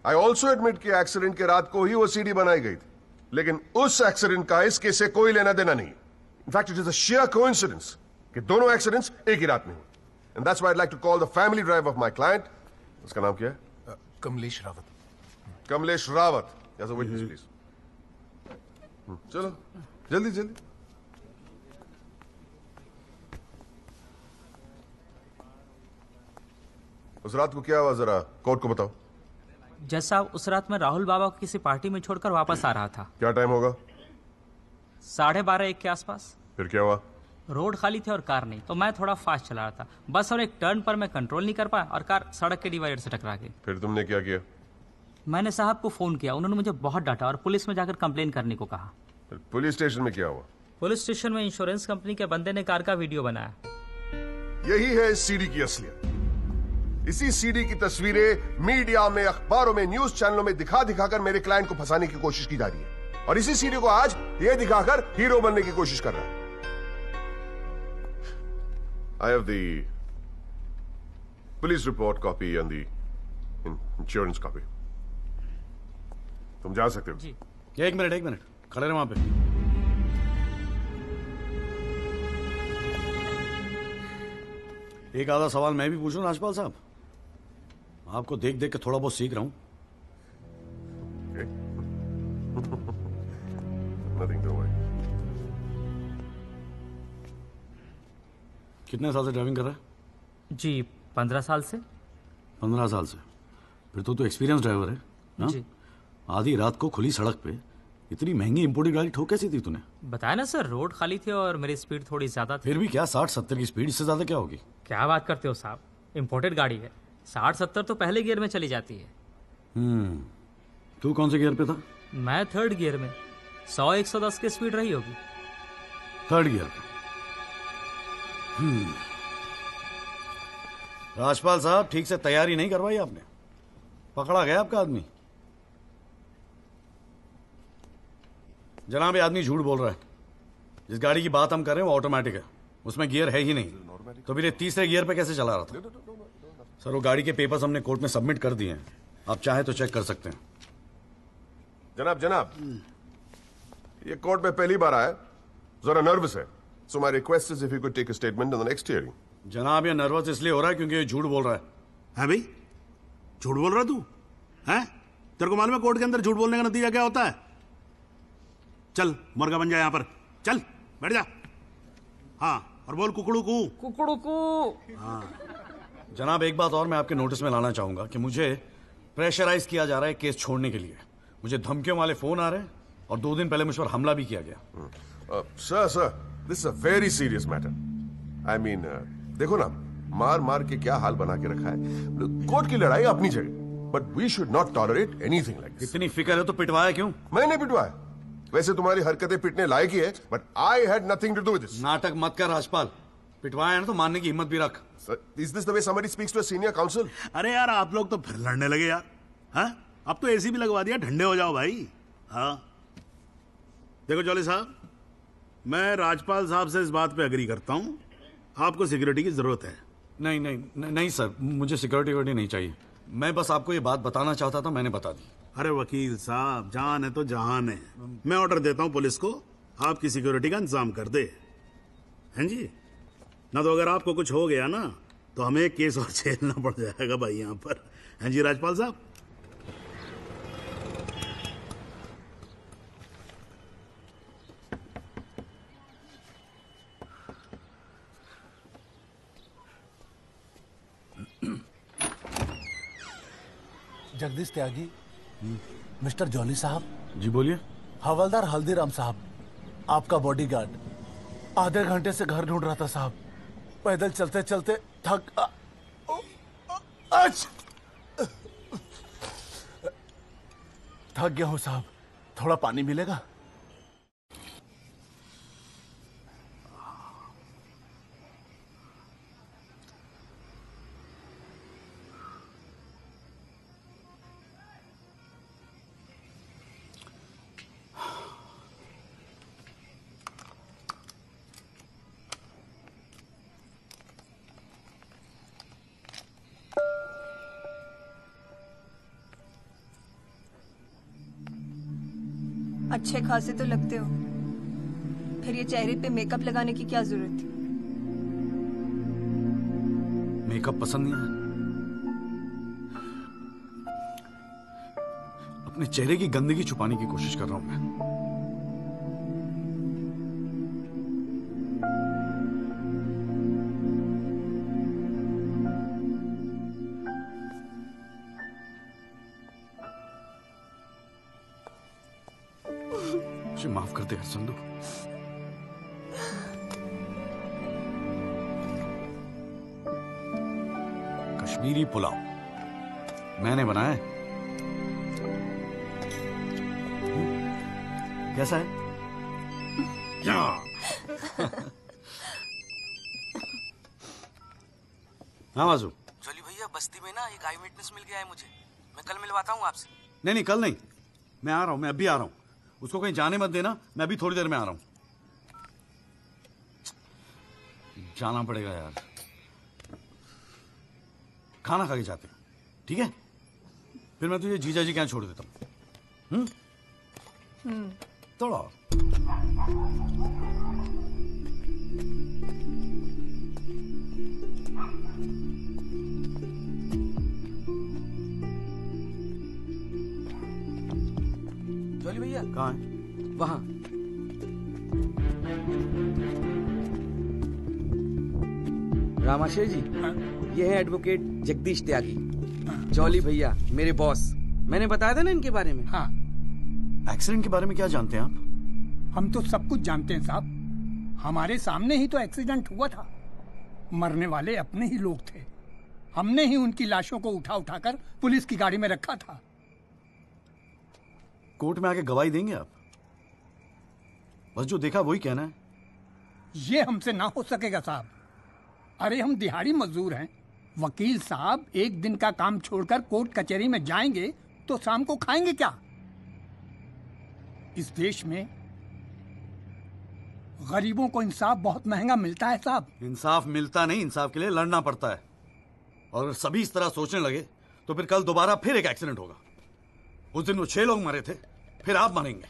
आई ऑल्सो एडमिट कि एक्सीडेंट के रात को ही वो सीडी बनाई गई थी, लेकिन उस एक्सीडेंट का इस केस से कोई लेना देना नहीं। In fact it is a sheer coincidence कि दोनों एक्सीडेंट्स एक ही रात में हुए। And that's why I like to call the family drive of my client. उसका नाम क्या है? Kamlesh Rawat. Kamlesh Rawat, as a witness please. चलो जल्दी जल्दी। उस रात को क्या हुआ, जरा कोर्ट को बताओ। जज साहब, उस रात मैं राहुल बाबा को किसी पार्टी में छोड़कर वापस आ रहा था। क्या टाइम होगा? 12:30-1 के आसपास। फिर क्या हुआ? रोड खाली थे और कार नहीं, तो मैं थोड़ा फास्ट चला रहा था बस, और एक टर्न पर मैं कंट्रोल नहीं कर पाया और कार सड़क के डिवाइडर से टकरा गई। फिर तुमने क्या किया? मैंने साहब को फोन किया, उन्होंने मुझे बहुत डांटा और पुलिस में जाकर कंप्लेन करने को कहा। पुलिस स्टेशन में क्या हुआ? पुलिस स्टेशन में इंश्योरेंस कंपनी के बंदे ने कार का वीडियो बनाया। यही है इस सीडी की असलियत। इसी सीडी की तस्वीरें मीडिया में, अखबारों में, न्यूज चैनलों में दिखा दिखाकर मेरे क्लाइंट को फंसाने की कोशिश की जा रही है, और इसी सीडी को आज ये दिखाकर हीरो बनने की कोशिश कर रहा है। I have the police report copy and the insurance copy. तुम जा सकते हो। जी। एक मिनट खड़े रहे वहां पे। एक आधा सवाल मैं भी पूछूं राजपाल साहब? आपको देख देख के थोड़ा बहुत सीख रहा हूं। कितने साल से ड्राइविंग कर रहा है? जी 15 साल से। 15 साल से? फिर तो एक्सपीरियंस ड्राइवर है ना? जी। आधी रात को खुली सड़क पे इतनी महंगी इंपोर्टेड गाड़ी ठोक कैसी थी तूने? बताया ना सर, रोड खाली थी और मेरी स्पीड थोड़ी ज्यादा थी। फिर भी क्या 60-70 की स्पीड, इससे ज्यादा क्या होगी? क्या बात करते हो साहब, इंपोर्टेड गाड़ी है, 60-70 तो पहले गियर में चली जाती है। तू कौन से गियर पे था? मैं 3rd गियर में। 100-110 की स्पीड रही होगी। 3rd गियर पे। राजपाल साहब, ठीक से तैयारी नहीं करवाई आपने, पकड़ा गया आपका आदमी। जनाब, ये आदमी झूठ बोल रहा है। जिस गाड़ी की बात हम कर रहे हैं वो ऑटोमेटिक है, उसमें गियर है ही नहीं। तो फिर ये तीसरे गियर पे कैसे चला रहा था? सर वो गाड़ी के पेपर्स हमने कोर्ट में सबमिट कर दिए हैं, आप चाहे तो चेक कर सकते हैं। जनाब ये कोर्ट में पहली बार आया, जरा नर्वस है, so my request is if you could take a statement in the next hearing. जनाब ये नर्वस इसलिए हो रहा है क्योंकि ये झूठ बोल रहा है। है भाई, झूठ बोल रहा तू? हैं? तेरे को मालूम है कोर्ट के अंदर झूठ बोलने का नतीजा क्या होता है? चल मुर्गा बन जा यहां पर, चल बैठ जा। हाँ और बोल कुकड़ू कू। कुकड़ू कू। हाँ। जनाब एक बात और मैं आपके नोटिस में लाना चाहूंगा कि मुझे प्रेशराइज किया जा रहा है केस छोड़ने के लिए। मुझे धमकियों वाले फोन आ रहे हैं और 2 दिन पहले मुझ पर हमला भी किया गया। Sir this is a very serious matter. I mean देखो ना, मार मार के क्या हाल बना के रखा है। कोर्ट की लड़ाई अपनी जगह, but we should not tolerate anything like this. इतनी फिक्र है तो पिटवाया क्यों? मैंने पिटवाया? वैसे तुम्हारी हरकतें पिटने लायक ही है, but I had nothing to do with this. नाटक मत कर राजपाल, पिटवाया है ना तो मानने की हिम्मत भी रख। Is this the way somebody speaks to a senior counsel? अरे यार आप लोग तो फिर लड़ने लगे यार। हाँ अब तो एसी भी लगवा दिया, ठंडे हो जाओ भाई। हाँ देखो जॉली साहब, मैं राजपाल साहब से इस बात पे अग्री करता हूँ, आपको सिक्योरिटी की जरूरत है। नहीं सर, मुझे सिक्योरिटी नहीं चाहिए। मैं बस आपको ये बात बताना चाहता था, मैंने बता दी। अरे वकील साहब, जान है तो जहान है। मैं ऑर्डर देता हूँ पुलिस को, आपकी सिक्योरिटी का इंतजाम कर दे। हैं जी? ना तो अगर आपको कुछ हो गया ना तो हमें एक केस और झेलना पड़ जाएगा भाई यहाँ पर। हैं जी राजपाल साहब? जगदीश त्यागी, मिस्टर जॉली साहब। जी बोलिए। हवलदार हल्दीराम साहब, आपका बॉडीगार्ड। आधे घंटे से घर ढूंढ रहा था साहब, पैदल चलते चलते थक गया हूं साहब, थोड़ा पानी मिलेगा? अच्छे खासे तो लगते हो, फिर ये चेहरे पे मेकअप लगाने की क्या जरूरत थी? मेकअप पसंद नहीं है? अपने चेहरे की गंदगी छुपाने की कोशिश कर रहा हूं मैं। मुझे माफ कर दे संधू। कश्मीरी पुलाव मैंने बनाया है। कैसा है? हाँ बाजू। जॉली भैया, बस्ती में ना एक आई विटनेस मिल गया है मुझे, मैं कल मिलवाता हूँ आपसे। नहीं कल नहीं, मैं आ रहा हूं, मैं अभी आ रहा हूं। उसको कहीं जाने मत देना, मैं अभी थोड़ी देर में आ रहा हूं। जाना पड़ेगा यार, खाना खा के जाते हैं, ठीक है? फिर मैं तुझे जीजा जी क्या छोड़ देता हूं। थोड़ा जॉली भैया कहाँ है? वहां। रामाशय जी, ये है एडवोकेट जगदीश त्यागी। जॉली भैया मेरे बॉस, मैंने बताया था ना इनके बारे में। हाँ। एक्सीडेंट के बारे में क्या जानते हैं आप? हम तो सब कुछ जानते हैं साहब, हमारे सामने ही तो एक्सीडेंट हुआ था। मरने वाले अपने ही लोग थे, हमने ही उनकी लाशों को उठा उठाकर पुलिस की गाड़ी में रखा था। कोर्ट में आके गवाही देंगे आप? बस जो देखा वही कहना है। ये हमसे ना हो सकेगा साहब। अरे हम दिहाड़ी मजदूर हैं, वकील साहब एक दिन का काम छोड़कर कोर्ट कचहरी में जाएंगे तो शाम को खाएंगे क्या? इस देश में गरीबों को इंसाफ बहुत महंगा मिलता है साहब। इंसाफ मिलता नहीं, इंसाफ के लिए लड़ना पड़ता है। और अगर सभी इस तरह सोचने लगे तो फिर कल दोबारा फिर एक एक्सीडेंट होगा। उस दिन वो 6 लोग मरे थे, फिर आप मरेंगे।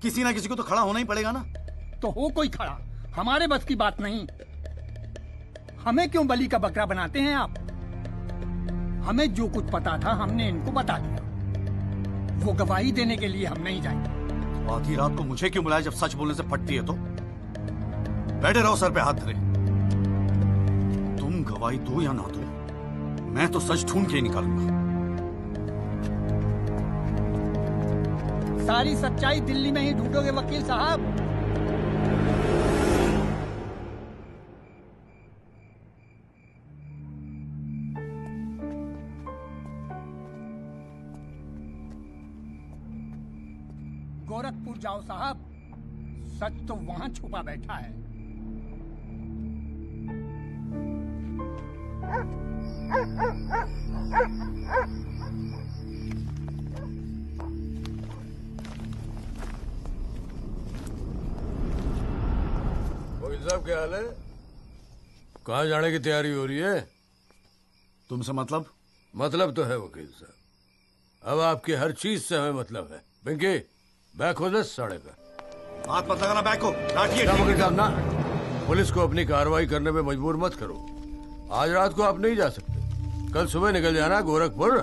किसी ना किसी को तो खड़ा होना ही पड़ेगा ना। तो हो कोई खड़ा, हमारे बस की बात नहीं। हमें क्यों बलि का बकरा बनाते हैं आप? हमें जो कुछ पता था हमने इनको बता दिया। वो गवाही देने के लिए हम नहीं जाएंगे। आधी रात को मुझे क्यों बुलाया जब सच बोलने से फटती है तो? बैठे रहो सर पे हाथ धरे। तुम गवाही दो या ना दो, मैं तो सच ढूंढ के ही निकालूंगा। सारी सच्चाई दिल्ली में ही ढूंढोगे वकील साहब? गोरखपुर जाओ साहब, सच तो वहां छुपा बैठा है। वकील साहब क्या हाल है? कहाँ जाने की तैयारी हो रही है? तुमसे मतलब? मतलब तो है वकील साहब, अब आपकी हर चीज से हमें मतलब है। पिंकी बैक हो दे साढ़े का। हाथ मत लगाना बैक को। वकील साहब ना, पुलिस को अपनी कार्रवाई करने में मजबूर मत करो। आज रात को आप नहीं जा सकते, कल सुबह निकल जाना गोरखपुर।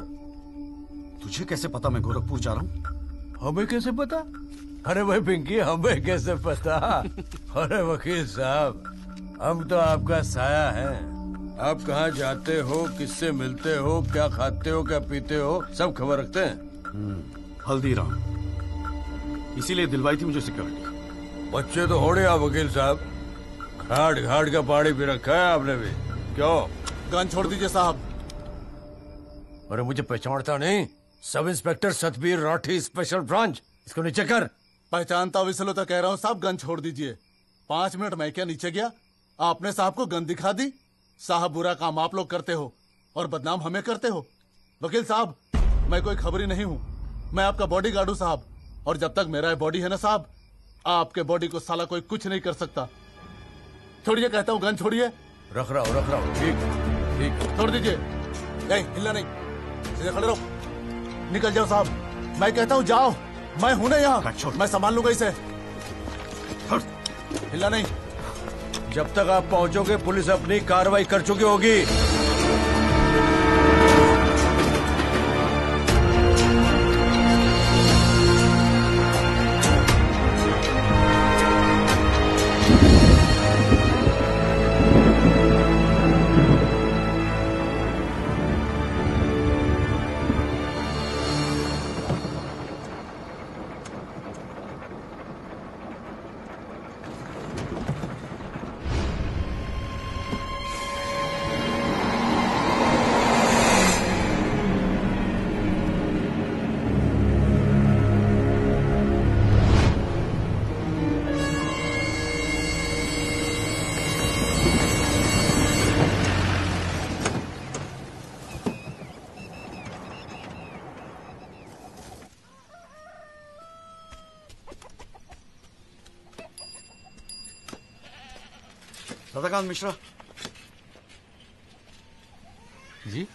तुझे कैसे पता मैं गोरखपुर जा रहा हूँ? हमें कैसे पता? अरे भाई पिंकी, हमें कैसे पता? अरे वकील साहब, हम तो आपका साया है। आप कहाँ जाते हो, किससे मिलते हो, क्या खाते हो, क्या पीते हो, सब खबर रखते हैं। हल्दीराम, इसीलिए दिलवाई थी मुझे सिक्योरिटी। बच्चे तो होड़े आप वकील साहब, घाट घाट का पानी पी रखा है आपने भी। क्यों? गन छोड़ दीजिए साहब। अरे मुझे पहचानता नहीं? Sub inspector Satbir Rathi, special branch. इसको नीचे कर। पहचानता हूँ इसलिए तो कह रहा हूँ साहब, गन छोड़ दीजिए। 5 मिनट मैं क्या नीचे गया, आपने साहब को गन दिखा दी। साहब बुरा काम आप लोग करते हो और बदनाम हमें करते हो। वकील साहब, मैं कोई खबरी नहीं हूँ, मैं आपका बॉडीगार्ड हूँ साहब। और जब तक मेरा बॉडी है ना साहब, आपके बॉडी को साला कोई कुछ नहीं कर सकता। छोड़िए कहता हूँ, गन छोड़िए। रख रहा हूँ। ठीक ठीक, छोड़ दीजिए। नहीं हिलना नहीं, सीधे खड़े रहो। निकल जाओ साहब, मैं कहता हूँ जाओ। मैं हूं ना यहाँ, मैं संभाल लूंगा इसे। हिलना नहीं। जब तक आप पहुंचोगे पुलिस अपनी कार्रवाई कर चुकी होगी। सदाकांत मिश्रा जी।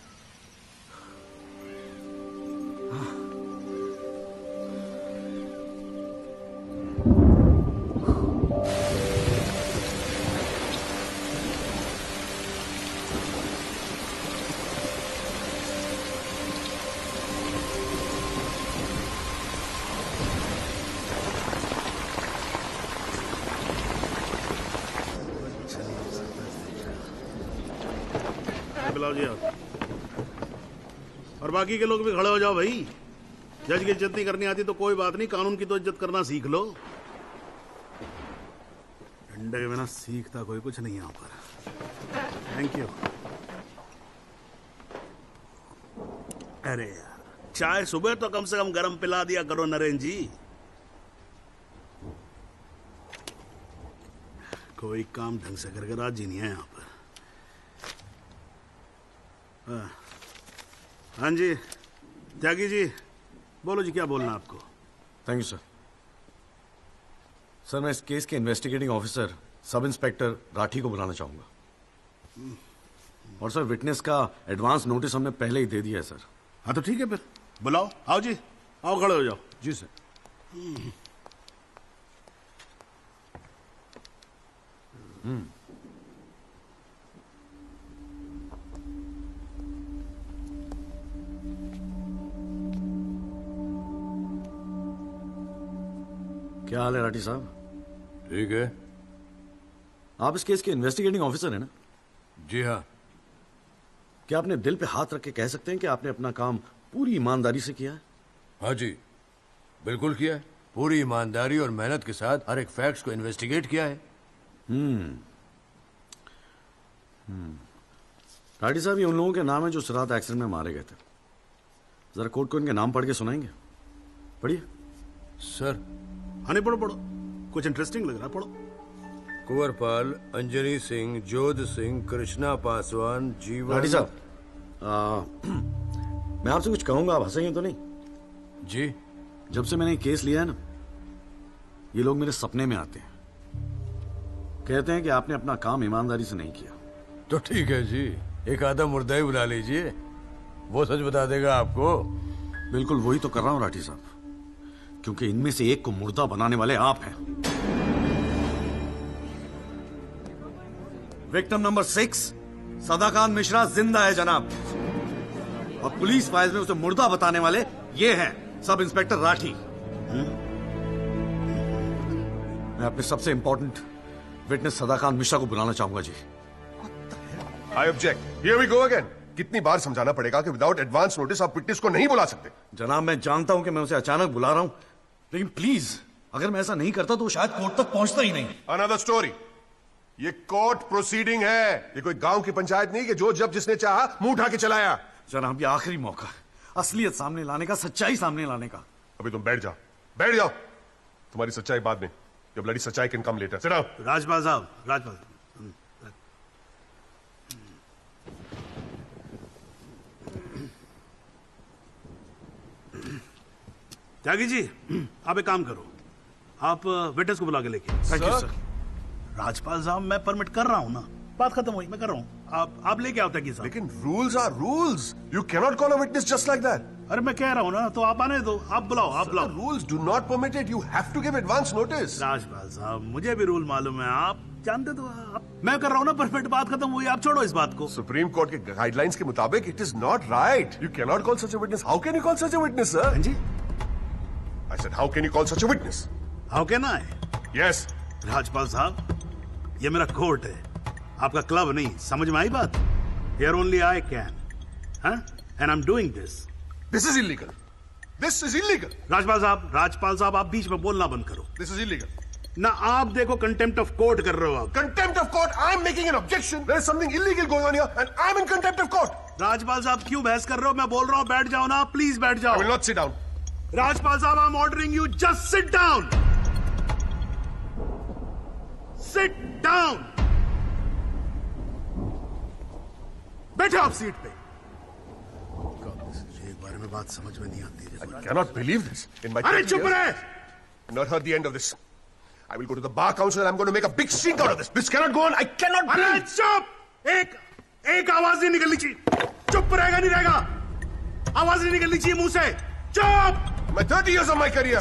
बुलाओ जी आप। और बाकी के लोग भी खड़े हो जाओ भाई। जज की इज्जत नहीं करनी आती तो कोई बात नहीं, कानून की तो इज्जत करना सीख लो। डंडे के बिना सीखता कोई कुछ नहीं यहाँ पर। Thank you. अरे यार, चाय सुबह तो कम से कम गरम पिला दिया करो नरेन जी। कोई काम ढंग से करके राजी नहीं है यहाँ पर। हाँ जी त्यागी जी, बोलो जी क्या बोलना आपको। Thank you sir. सर मैं इस केस के investigating officer sub inspector Rathi को बुलाना चाहूंगा। और सर विटनेस का एडवांस नोटिस हमने पहले ही दे दिया है सर। हाँ तो ठीक है, फिर बुलाओ। आओ जी, आओ, खड़े हो जाओ। जी सर। क्या हाल है राठी साहब? ठीक है। आप इस केस के इन्वेस्टिगेटिंग ऑफिसर हैं ना? जी हाँ। क्या आपने दिल पे हाथ रख के कह सकते हैं कि आपने अपना काम पूरी ईमानदारी से किया है? हाँ जी, बिल्कुल किया है। पूरी ईमानदारी और मेहनत के साथ हर एक फैक्ट्स को इन्वेस्टिगेट किया है। राठी साहब, ये उन लोगों के नाम है जो इस रात एक्सीडेंट में मारे गए थे। जरा कोर्ट को इनके नाम पढ़ के सुनाएंगे? पढ़िए। सर। हाँ नहीं, पढ़ो पढ़ो, कुछ इंटरेस्टिंग लग रहा है, पढ़ो। कुंवरपाल, अंजनी सिंह, जोध सिंह, कृष्णा पासवान, जीवन। राठी साहब, मैं आपसे कुछ कहूंगा, आप हंसेंगे तो नहीं? जी। जब से मैंने ये केस लिया है ना, ये लोग मेरे सपने में आते हैं, कहते हैं कि आपने अपना काम ईमानदारी से नहीं किया। तो ठीक है जी, एक आधा मुर्दा ही बुला लीजिए, वो सच बता देगा आपको। बिल्कुल वही तो कर रहा हूं राठी साहब, क्योंकि इनमें से एक को मुर्दा बनाने वाले आप हैं। विक्टिम नंबर 6 सदाकांत मिश्रा जिंदा है जनाब, और पुलिस फाइल्स में उसे मुर्दा बताने वाले ये हैं सब इंस्पेक्टर राठी। मैं अपने सबसे इंपॉर्टेंट विटनेस सदाकांत मिश्रा को बुलाना चाहूंगा जी। I object. Here we go again. कितनी बार समझाना पड़ेगा कि विदाउट एडवांस नोटिस आप विटनेस को नहीं बुला सकते? जनाब मैं जानता हूं कि मैं उसे अचानक बुला रहा हूं, लेकिन प्लीज अगर मैं ऐसा नहीं करता तो शायद कोर्ट तक पहुंचता ही नहीं। Another story. ये कोर्ट प्रोसीडिंग है, ये कोई गांव की पंचायत नहीं कि जो जब जिसने चाहा मुंह उठा के चलाया। जनाब ये आखिरी मौका है असलियत सामने लाने का, सच्चाई सामने लाने का। अभी तुम बैठ जाओ, बैठ जाओ। तुम्हारी सच्चाई बाद में, जब लड़ी सच्चाई can come later. Sit down. Rajpal साहब, राजपाल। त्यागी जी, आप एक काम करो, आप विटनेस को बुला के लेके। Thank you sir. राजपाल साहब मैं परमिट कर रहा हूं ना, बात खत्म हुई, मैं कर रहा हूं। आप लेके आओ त्यागी साहब। लेकिन rules are rules. You can not call a witness just like that. अरे मैं कह रहा हूं ना, तो आप आने दो, आप बुलाओ, आप बुलाओ। Rules do not permit it. You have to give advance notice. Rajpal साहब मुझे भी रूल मालूम है, आप जानते तो आप। मैं कर रहा हूं ना परमिट, बात खत्म हुई, आप छोड़ो इस बात को। सुप्रीम कोर्ट के गाइडलाइंस के मुताबिक it is not right. You can not call such a witness. How can you call such a witness sir? जी I said, how can you call such a witness? How can I? Yes. Rajpal साहब, ये मेरा court है, आपका club नहीं, समझ में आई बात? Here only I can, huh? And I'm doing this. This is illegal. This is illegal. Rajpal साहब, आप बीच में बोलना बंद करो। This is illegal. ना आप देखो कंटेम्प्ट ऑफ कोर्ट कर रहे हो आप। Contempt of court. I'm making an objection. There is something illegal going on here, and I'm in contempt of court. Rajpal साहब क्यों बहस कर रहे हो? मैं बोल रहा हूँ बैठ जाओ ना, प्लीज बैठ जाओ। I will not sit down. Rajpal साहब, I'm ordering you, just sit down. Sit down. बैठो आप सीट पे। एक बार में बात समझ में नहीं आती है। I cannot believe this. In my अरे चुप रहे! Not heard the end of this. I will go to the bar council and I'm going to make a big stink out of this. This cannot go on. I cannot breathe. अरे चुप! एक आवाज नहीं निकलनी चाहिए। चुप रहेगा नहीं रहेगा? आवाज नहीं निकलनी चाहिए मुंह से। चुप! My 30 years of my career,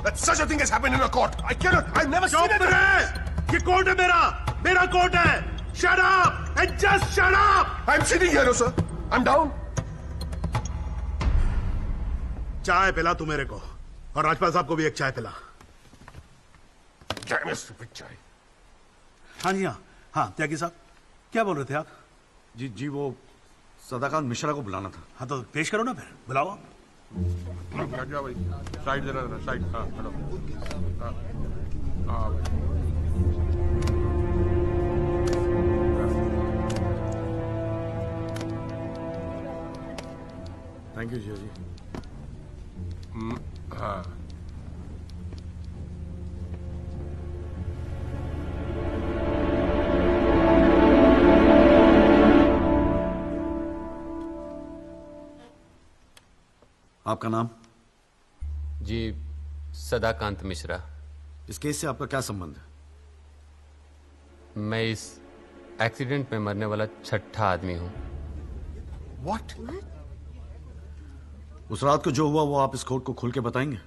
that such a thing has happened in a court. I cannot. I've never seen it. ये कोर्ट है मेरा कोर्ट है। Shut up and just shut up. I'm sitting here, sir. I'm down. चाय पिला तू मेरे को, और राजपाल साहब को भी एक चाय पिला। Damn it, stupid चाय। हाँ जी हाँ, त्यागी साहब क्या बोल रहे थे आप? जी वो सदाकांत मिश्रा को बुलाना था। हाँ तो पेश करो ना, फिर बुलाओ। जाओ भाई, साइड जरा साइड। हाँ चलो। हाँ भाई। थैंक यू जी। हाँ आपका नाम? जी सदाकांत मिश्रा। इस केस से आपका क्या संबंध है? मैं इस एक्सीडेंट में मरने वाला छठा आदमी हूं। What? उस रात को जो हुआ वो आप इस कोर्ट को खुल के बताएंगे?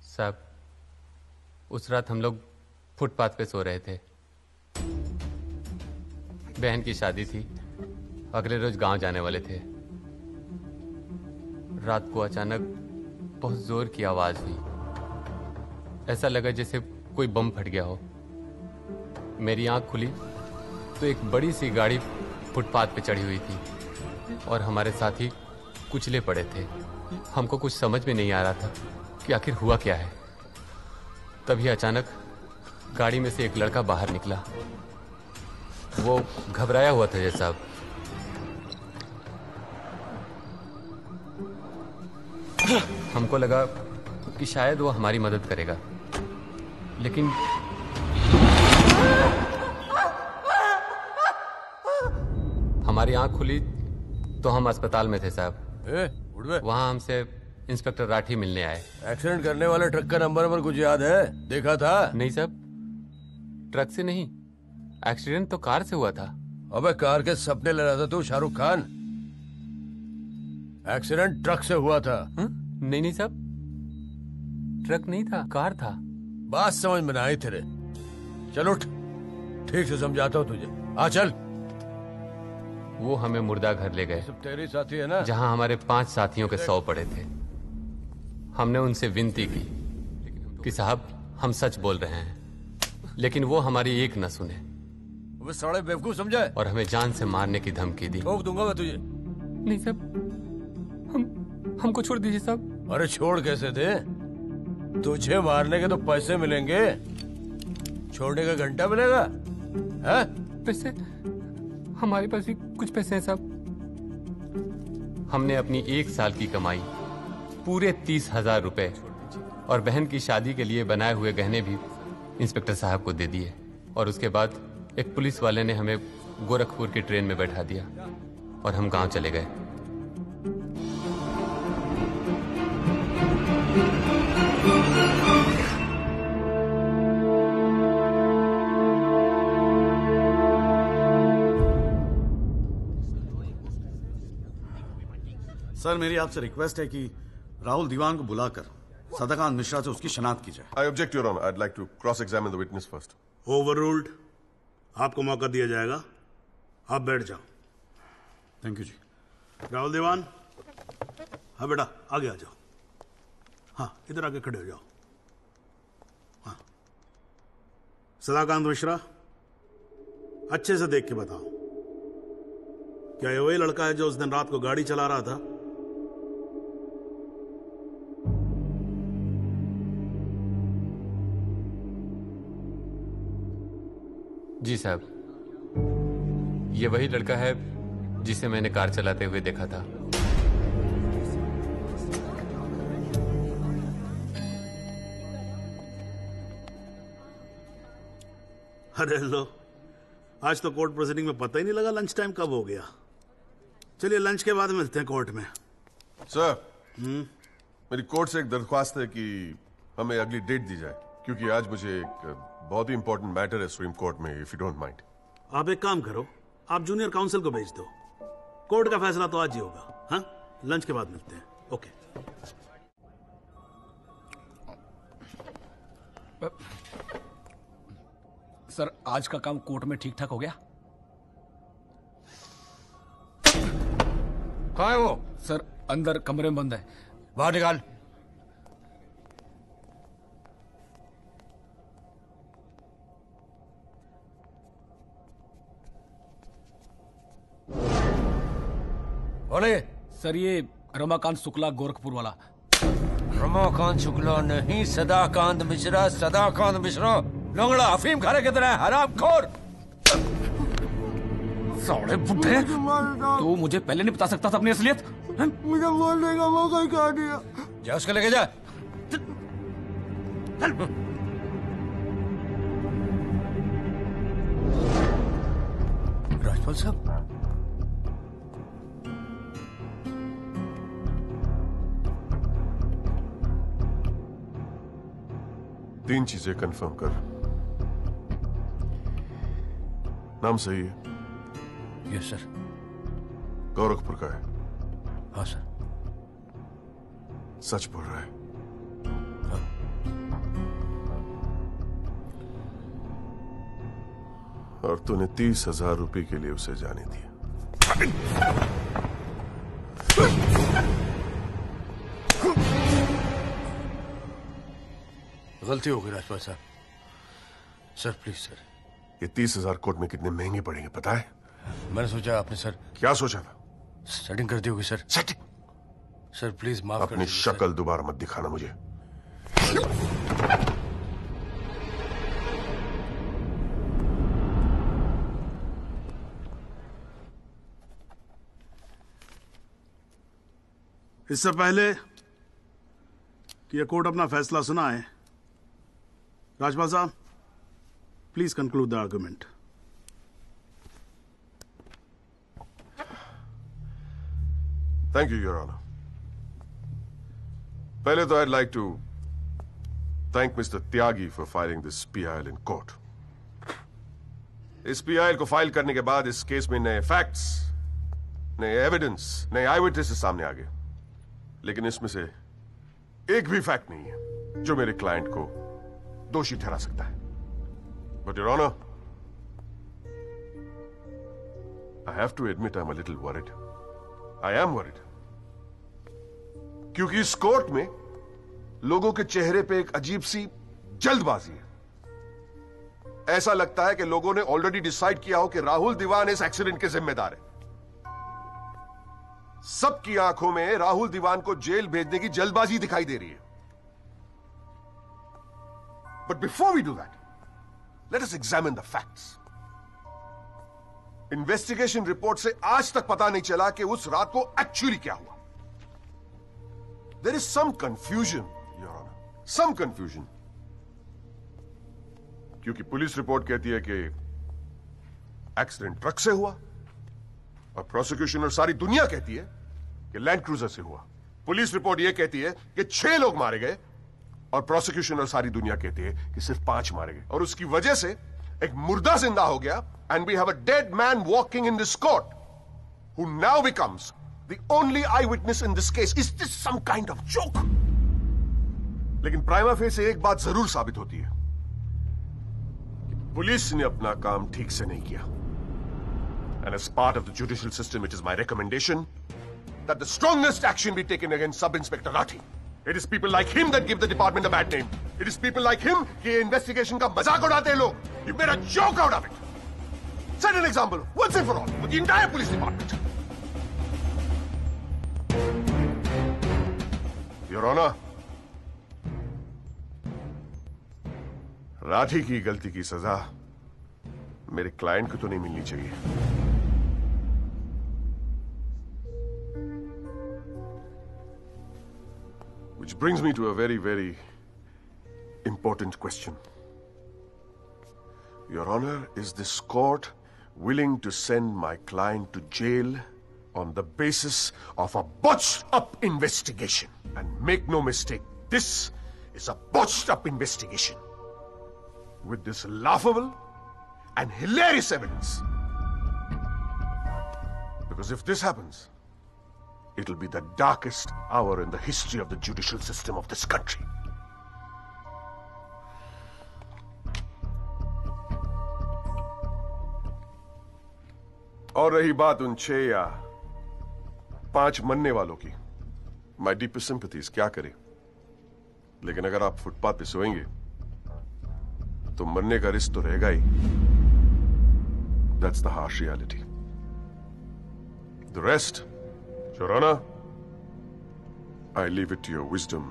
साहब, उस रात हम लोग फुटपाथ पे सो रहे थे। बहन की शादी थी, अगले रोज गांव जाने वाले थे। रात को अचानक बहुत जोर की आवाज हुई। ऐसा लगा जैसे कोई बम फट गया हो। मेरी आंख खुली तो एक बड़ी सी गाड़ी फुटपाथ पे चढ़ी हुई थी और हमारे साथी कुचले पड़े थे। हमको कुछ समझ में नहीं आ रहा था कि आखिर हुआ क्या है। तभी अचानक गाड़ी में से एक लड़का बाहर निकला। वो घबराया हुआ था जैसा। हमको लगा कि शायद वो हमारी मदद करेगा, लेकिन हमारी आंख खुली तो हम अस्पताल में थे साहब। वहां हमसे इंस्पेक्टर राठी मिलने आए। एक्सीडेंट करने वाले ट्रक का नंबर कुछ याद है? देखा था? नहीं साहब, ट्रक से नहीं, एक्सीडेंट तो कार से हुआ था। अबे कार के सपने ले रहा था तू शाहरुख खान। एक्सीडेंट ट्रक से हुआ था। नहीं नहीं साहब, ट्रक नहीं था, कार था। बात समझ में आई तेरे। चल उठ, ठीक से समझाता हूँ तुझे। आ चल। वो हमें मुर्दा घर ले गए। सब तेरी साथी है ना? जहां हमारे 5 साथियों के 100 पड़े थे। हमने उनसे विनती की कि साहब हम सच बोल रहे हैं, लेकिन वो हमारी एक न सुने। वो साले बेवकूफ समझा और हमें जान से मारने की धमकी दी। ठोक दूंगा मैं तुझे। नहीं साहब, हमको छोड़ दीजिए साहब। अरे छोड़ कैसे दे? तुझे मारने के तो पैसे मिलेंगे, छोड़ने का घंटा मिलेगा? है? पैसे? हमारे पास भी कुछ पैसे हैं साहब। हमने अपनी 1 साल की कमाई पूरे 30,000 रुपए और बहन की शादी के लिए बनाए हुए गहने भी इंस्पेक्टर साहब को दे दिए। और उसके बाद एक पुलिस वाले ने हमें गोरखपुर की ट्रेन में बैठा दिया और हम गांव चले गए। सर, मेरी आपसे रिक्वेस्ट है कि राहुल दीवान को बुलाकर सदाकांत मिश्रा से उसकी शनाख्त की जाए। I object, Your Honor. I'd like to cross-examine the witness first. Overruled. आपको मौका दिया जाएगा, आप बैठ जाओ। थैंक यू जी। राहुल दीवान, हाँ बेटा आगे आ जाओ। हाँ इधर आके खड़े हो जाओ। हाँ सदाकांत मिश्रा, अच्छे से देख के बताओ, क्या ये वही लड़का है जो उस दिन रात को गाड़ी चला रहा था? जी साहब, ये वही लड़का है जिसे मैंने कार चलाते हुए देखा था। अरे लो, आज तो कोर्ट प्रोसीडिंग में पता ही नहीं लगा लंच टाइम कब हो गया। चलिए लंच के बाद मिलते हैं कोर्ट में। सर, मेरी कोर्ट से एक दरख्वास्त है कि हमें अगली डेट दी जाए, क्योंकि आज मुझे एक बहुत ही इंपॉर्टेंट मैटर है सुप्रीम कोर्ट में, इफ यू डोंट माइंड। आप एक काम करो, आप जूनियर काउंसिल को भेज दो। कोर्ट का फैसला तो आज ही होगा। हाँ, लंच के बाद मिलते हैं। ओके। सर, आज का काम कोर्ट में ठीक ठाक हो गया? कहाँ है वो? सर, अंदर कमरे में बंद है। बाहर निकाल। सर, ये रमाकांत शुक्ला गोरखपुर वाला। रमाकांत शुक्ला नहीं, सदाकांत मिश्रा। सदाकांत मिश्रा लंगड़ा अफीम खाने की तरह हरामखोर। साले बुड्ढे, तू मुझे पहले नहीं बता सकता था अपनी असलियत? मुझे बोलने का मौका ही कहा दिया। जा उसको लेके जा। राजपाल साहब, 3 चीजें कंफर्म कर। नाम सही है? Yes sir. गोरखपुर का है? हाँ सर। सच बोल रहा है? हाँ। और तूने 30,000 रुपए के लिए उसे जाने दिया। गलती हो गई राजपाल साहब। Sir please sir. ये 30,000 कोर्ट में कितने महंगे पड़ेंगे पता है? मैंने सोचा आपने सर। क्या सोचा था? सेटिंग कर दी होगी सर। सेटिंग? सर प्लीज माफ कर अपनी दीजिए शक्ल दोबारा मत दिखाना मुझे। इससे पहले कि यह कोर्ट अपना फैसला सुनाए, राजपाल साहब please conclude the argument. Thank you your honour. पहले तो I'd like to thank Mr. Tyagi for filing this PIL in court. इस PIL को फाइल करने के बाद इस केस में नए फैक्ट्स, नए एविडेंस, नए आई विटनेसेस सामने आ गए। लेकिन इसमें से एक भी फैक्ट नहीं है जो मेरे क्लाइंट को दोषी ठहरा सकता है। But your honour, I have to admit I'm a little worried. I am worried. क्योंकि इस कोर्ट में लोगों के चेहरे पे एक अजीब सी जल्दबाजी है। ऐसा लगता है कि लोगों ने ऑलरेडी डिसाइड किया हो कि राहुल दीवान इस एक्सीडेंट के जिम्मेदार है। सबकी आंखों में राहुल दीवान को जेल भेजने की जल्दबाजी दिखाई दे रही है। But before we do that, let us examine the facts. Investigation report से आज तक पता नहीं चला कि उस रात को एक्चुअली क्या हुआ। There is some confusion your honour, some confusion. क्योंकि पुलिस रिपोर्ट कहती है कि एक्सीडेंट ट्रक से हुआ और प्रोसिक्यूशन और सारी दुनिया कहती है कि लैंड क्रूजर से हुआ। पुलिस रिपोर्ट यह कहती है कि 6 लोग मारे गए और प्रोसिक्यूशन और सारी दुनिया कहती है कि सिर्फ 5 मारे गए। और उसकी वजह से एक मुर्दा जिंदा हो गया and we have a dead man walking in this court who now becomes the only eyewitness in this case. Is this some kind of joke? लेकिन प्राइमा फेसी एक बात जरूर साबित होती है कि पुलिस ने अपना काम ठीक से नहीं किया। And as part of the judicial system, it is my recommendation that the strongest action be taken against Sub-Inspector Rathi. It is people like him that give the department a bad name. It is people like him कि investigation का मजाक उड़ाते हैं लोग. You made a joke out of it. Set an example once and for all for the entire police department. Your Honor, Rathi की गलती की सजा मेरे क्लाइंट को तो नहीं मिलनी चाहिए। Which brings me to a very, very important question. Your Honor, is this court willing to send my client to jail on the basis of a botched-up investigation? And make no mistake, this is a botched-up investigation with this laughable and hilarious evidence. Because if this happens, it'll be the darkest hour in the history of the judicial system of this country. और रही बात उन 6 या 5 मरने वालों की, माई deepest sympathies, क्या करें। लेकिन अगर आप फुटपाथ पे सोएंगे तो मरने का रिस्क तो रहेगा ही। That's the harsh reality. The rest, Your Honor, I leave it to your wisdom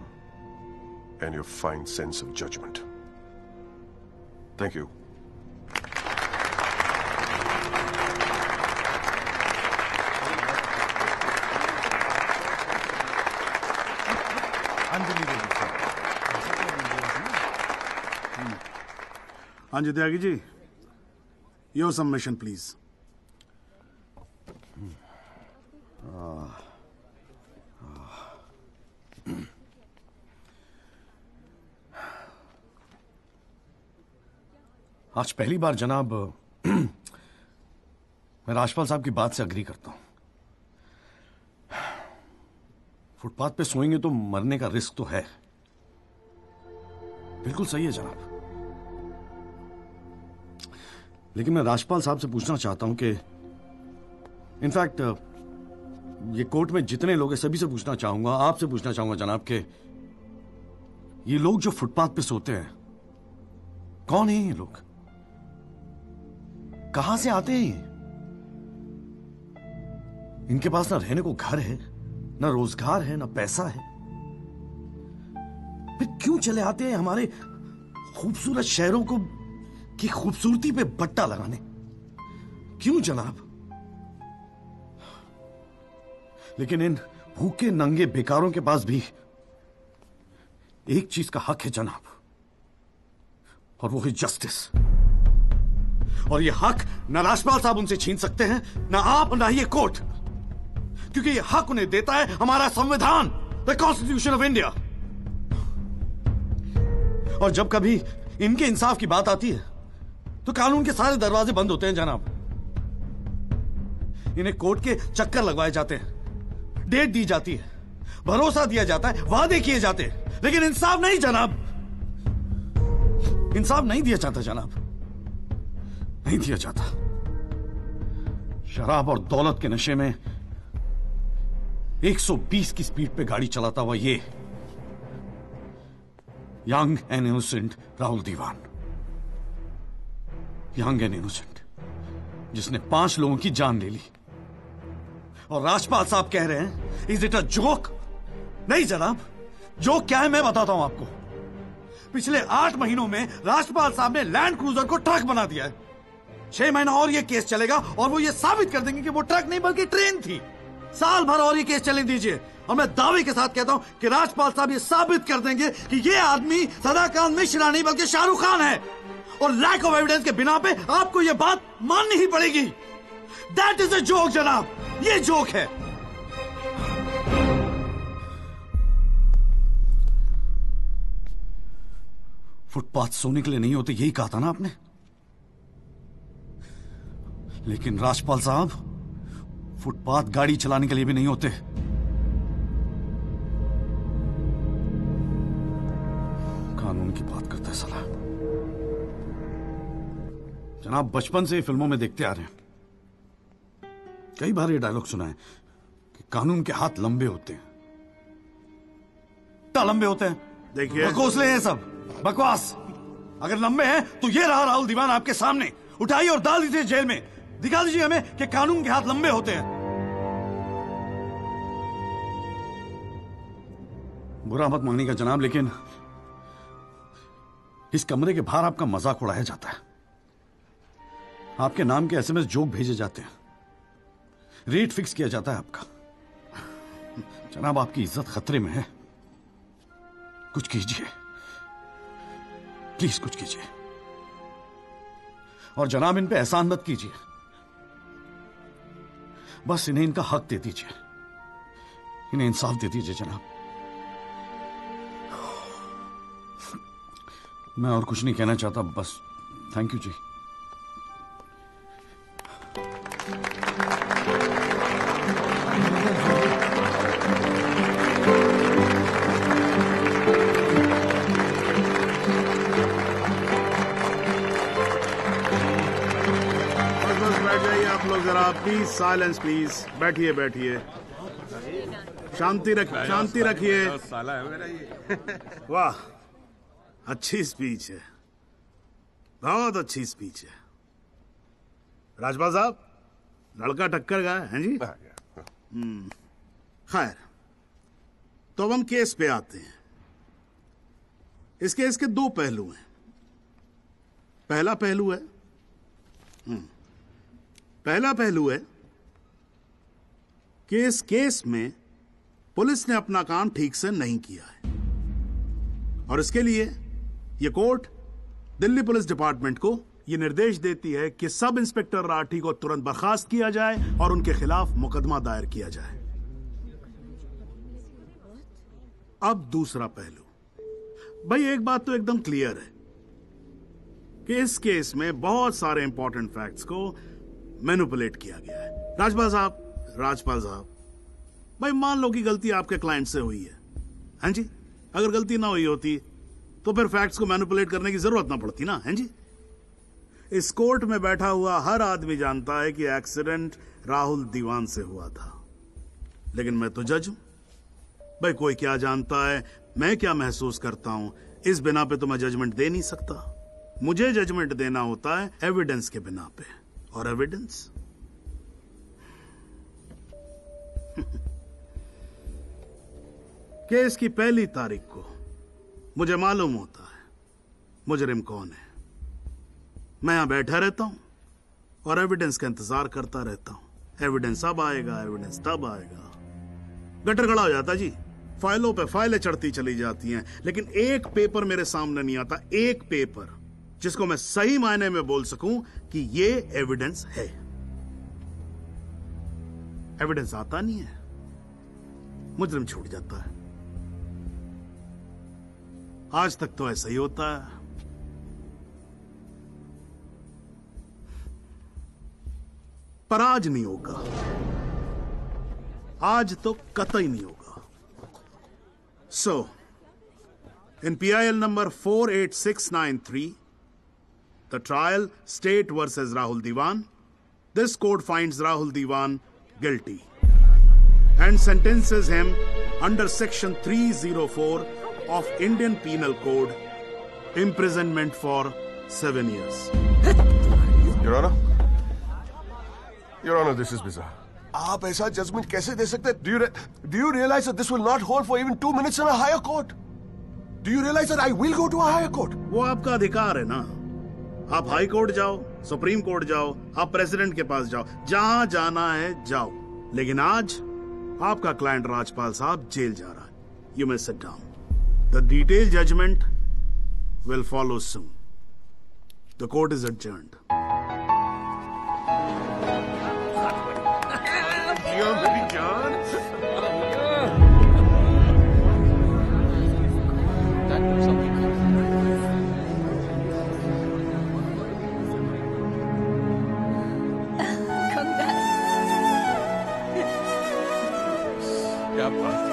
and your fine sense of judgment. Thank you. हाँ जी Tyagi ji, your submission please. आज पहली बार जनाब मैं राजपाल साहब की बात से अग्री करता हूं। फुटपाथ पे सोएंगे तो मरने का रिस्क तो है। बिल्कुल सही है जनाब। लेकिन मैं राजपाल साहब से पूछना चाहता हूं कि इनफैक्ट ये कोर्ट में जितने लोग हैं सभी से पूछना चाहूंगा, आपसे पूछना चाहूंगा जनाब कि ये लोग जो फुटपाथ पे सोते हैं कौन है ये लोग? कहां से आते हैं ये? इनके पास ना रहने को घर है, ना रोजगार है, ना पैसा है, फिर क्यों चले आते हैं हमारे खूबसूरत शहरों को की खूबसूरती पे बट्टा लगाने? क्यों जनाब? लेकिन इन भूखे नंगे बेकारों के पास भी एक चीज का हक है जनाब, और वो है जस्टिस। और ये हक ना राजपाल साहब उनसे छीन सकते हैं, ना आप, ना ये कोर्ट, क्योंकि ये हक उन्हें देता है हमारा संविधान, द कॉन्स्टिट्यूशन ऑफ इंडिया। और जब कभी इनके इंसाफ की बात आती है तो कानून के सारे दरवाजे बंद होते हैं जनाब। इन्हें कोर्ट के चक्कर लगवाए जाते हैं, डेट दी जाती है, भरोसा दिया जाता है, वादे किए जाते हैं, लेकिन इंसाफ नहीं जनाब। इंसाफ नहीं दिया जाता जनाब, नहीं दिया जाता। शराब और दौलत के नशे में 120 की स्पीड पे गाड़ी चलाता हुआ ये young and innocent Rahul Diwan, young and innocent, जिसने 5 लोगों की जान ले ली। और राजपाल साहब कह रहे हैं इज इट अ जोक? नहीं जनाब, जोक क्या है मैं बताता हूं आपको। पिछले 8 महीनों में राजपाल साहब ने लैंड क्रूजर को ट्रक बना दिया है। 6 महीना और ये केस चलेगा और वो ये साबित कर देंगे कि वो ट्रक नहीं बल्कि ट्रेन थी। साल भर और ये केस चलने दीजिए और मैं दावे के साथ कहता हूं कि राजपाल साहब ये साबित कर देंगे कि ये आदमी सदाकांत मिश्रा नहीं बल्कि शाहरुख खान है। और लैक ऑफ एविडेंस के बिना पे आपको ये बात माननी ही पड़ेगी। दैट इज अ जोक जनाब, ये जोक है। फुटपाथ सोने के लिए नहीं होते, यही कहा था ना आपने। लेकिन राजपाल साहब फुटपाथ गाड़ी चलाने के लिए भी नहीं होते। कानून की बात करता है साला। जनाब बचपन से फिल्मों में देखते आ रहे हैं, कई बार ये डायलॉग सुना है कि कानून के हाथ लंबे होते हैं। क्या लंबे होते हैं? देखिए, बकोसले हैं सब, बकवास। अगर लंबे हैं तो ये रहा राहुल दीवान आपके सामने, उठाइए और डाल दीजिए जेल में। दिखा दीजिए हमें कि कानून के हाथ लंबे होते हैं। बुरा मत मानिएगा जनाब, लेकिन इस कमरे के बाहर आपका मजाक उड़ाया जाता है। आपके नाम के एसएमएस जोक भेजे जाते हैं, रेट फिक्स किया जाता है आपका। जनाब आपकी इज्जत खतरे में है, कुछ कीजिए प्लीज, कुछ कीजिए। और जनाब इन पे एहसान मत कीजिए, बस इन्हें इनका हक दे दीजिए, इन्हें इंसाफ दे दीजिए जनाब। मैं और कुछ नहीं कहना चाहता, बस थैंक यू जी। Please silence please. बैठिए बैठिए, शांति रखिए, शांति रखिए। वाह, अच्छी स्पीच है, बहुत अच्छी स्पीच है। राजपाल साहब, लड़का टक्कर गया है जी। खैर, तो अब हम केस पे आते हैं। इस केस के 2 पहलू हैं। पहला पहलू है कि इस केस में पुलिस ने अपना काम ठीक से नहीं किया है, और इसके लिए यह कोर्ट दिल्ली पुलिस डिपार्टमेंट को यह निर्देश देती है कि सब इंस्पेक्टर राठी को तुरंत बर्खास्त किया जाए और उनके खिलाफ मुकदमा दायर किया जाए। अब दूसरा पहलू। भाई एक बात तो एकदम क्लियर है कि इस केस में बहुत सारे इंपॉर्टेंट फैक्ट्स को मैनिपुलेट किया गया है। राजपाल साहब, भाई मान लो कि गलती आपके क्लाइंट से हुई है, हैं जी? अगर गलती ना हुई होती तो फिर फैक्ट्स को मैनिपुलेट करने की जरूरत ना पड़ती ना, हैं जी? इस कोर्ट में बैठा हुआ हर आदमी जानता है कि एक्सीडेंट राहुल दीवान से हुआ था, लेकिन मैं तो जज हूं। भाई कोई क्या जानता है, मैं क्या महसूस करता हूं, इस बिना पे तो मैं जजमेंट दे नहीं सकता। मुझे जजमेंट देना होता है एविडेंस के बिना पे, और एविडेंस केस की पहली तारीख को मुझे मालूम होता है मुजरिम कौन है। मैं यहां बैठा रहता हूं और एविडेंस का इंतजार करता रहता हूं। एविडेंस अब आएगा, एविडेंस तब आएगा। गटर खड़ा हो जाता जी, फाइलों पे फाइलें चढ़ती चली जाती हैं, लेकिन एक पेपर मेरे सामने नहीं आता, एक पेपर जिसको मैं सही मायने में बोल सकूं कि ये एविडेंस है। एविडेंस आता नहीं है, मुजरिम छूट जाता है। आज तक तो ऐसा ही होता है। पर आज नहीं होगा, आज तो कतई नहीं होगा। So, in PIL number 48693, the trial State versus Rahul Diwan, this court finds Rahul Diwan guilty and sentences him under section 304 of Indian Penal Code, imprisonment for 7 years. Your Honor, Your Honor, this is bizarre. आप ऐसा judgement कैसे दे सकते? Do you realize that this will not hold for even 2 minutes in a higher court? Do you realize that I will go to a higher court? वो आपका अधिकार है ना। आप हाई कोर्ट जाओ, सुप्रीम कोर्ट जाओ, आप प्रेसिडेंट के पास जाओ, जहां जाना है जाओ। लेकिन आज आपका क्लाइंट राजपाल साहब जेल जा रहा है। You may sit down. The detailed judgment will follow soon. The court is adjourned. मेरी जान। Come back. क्या बात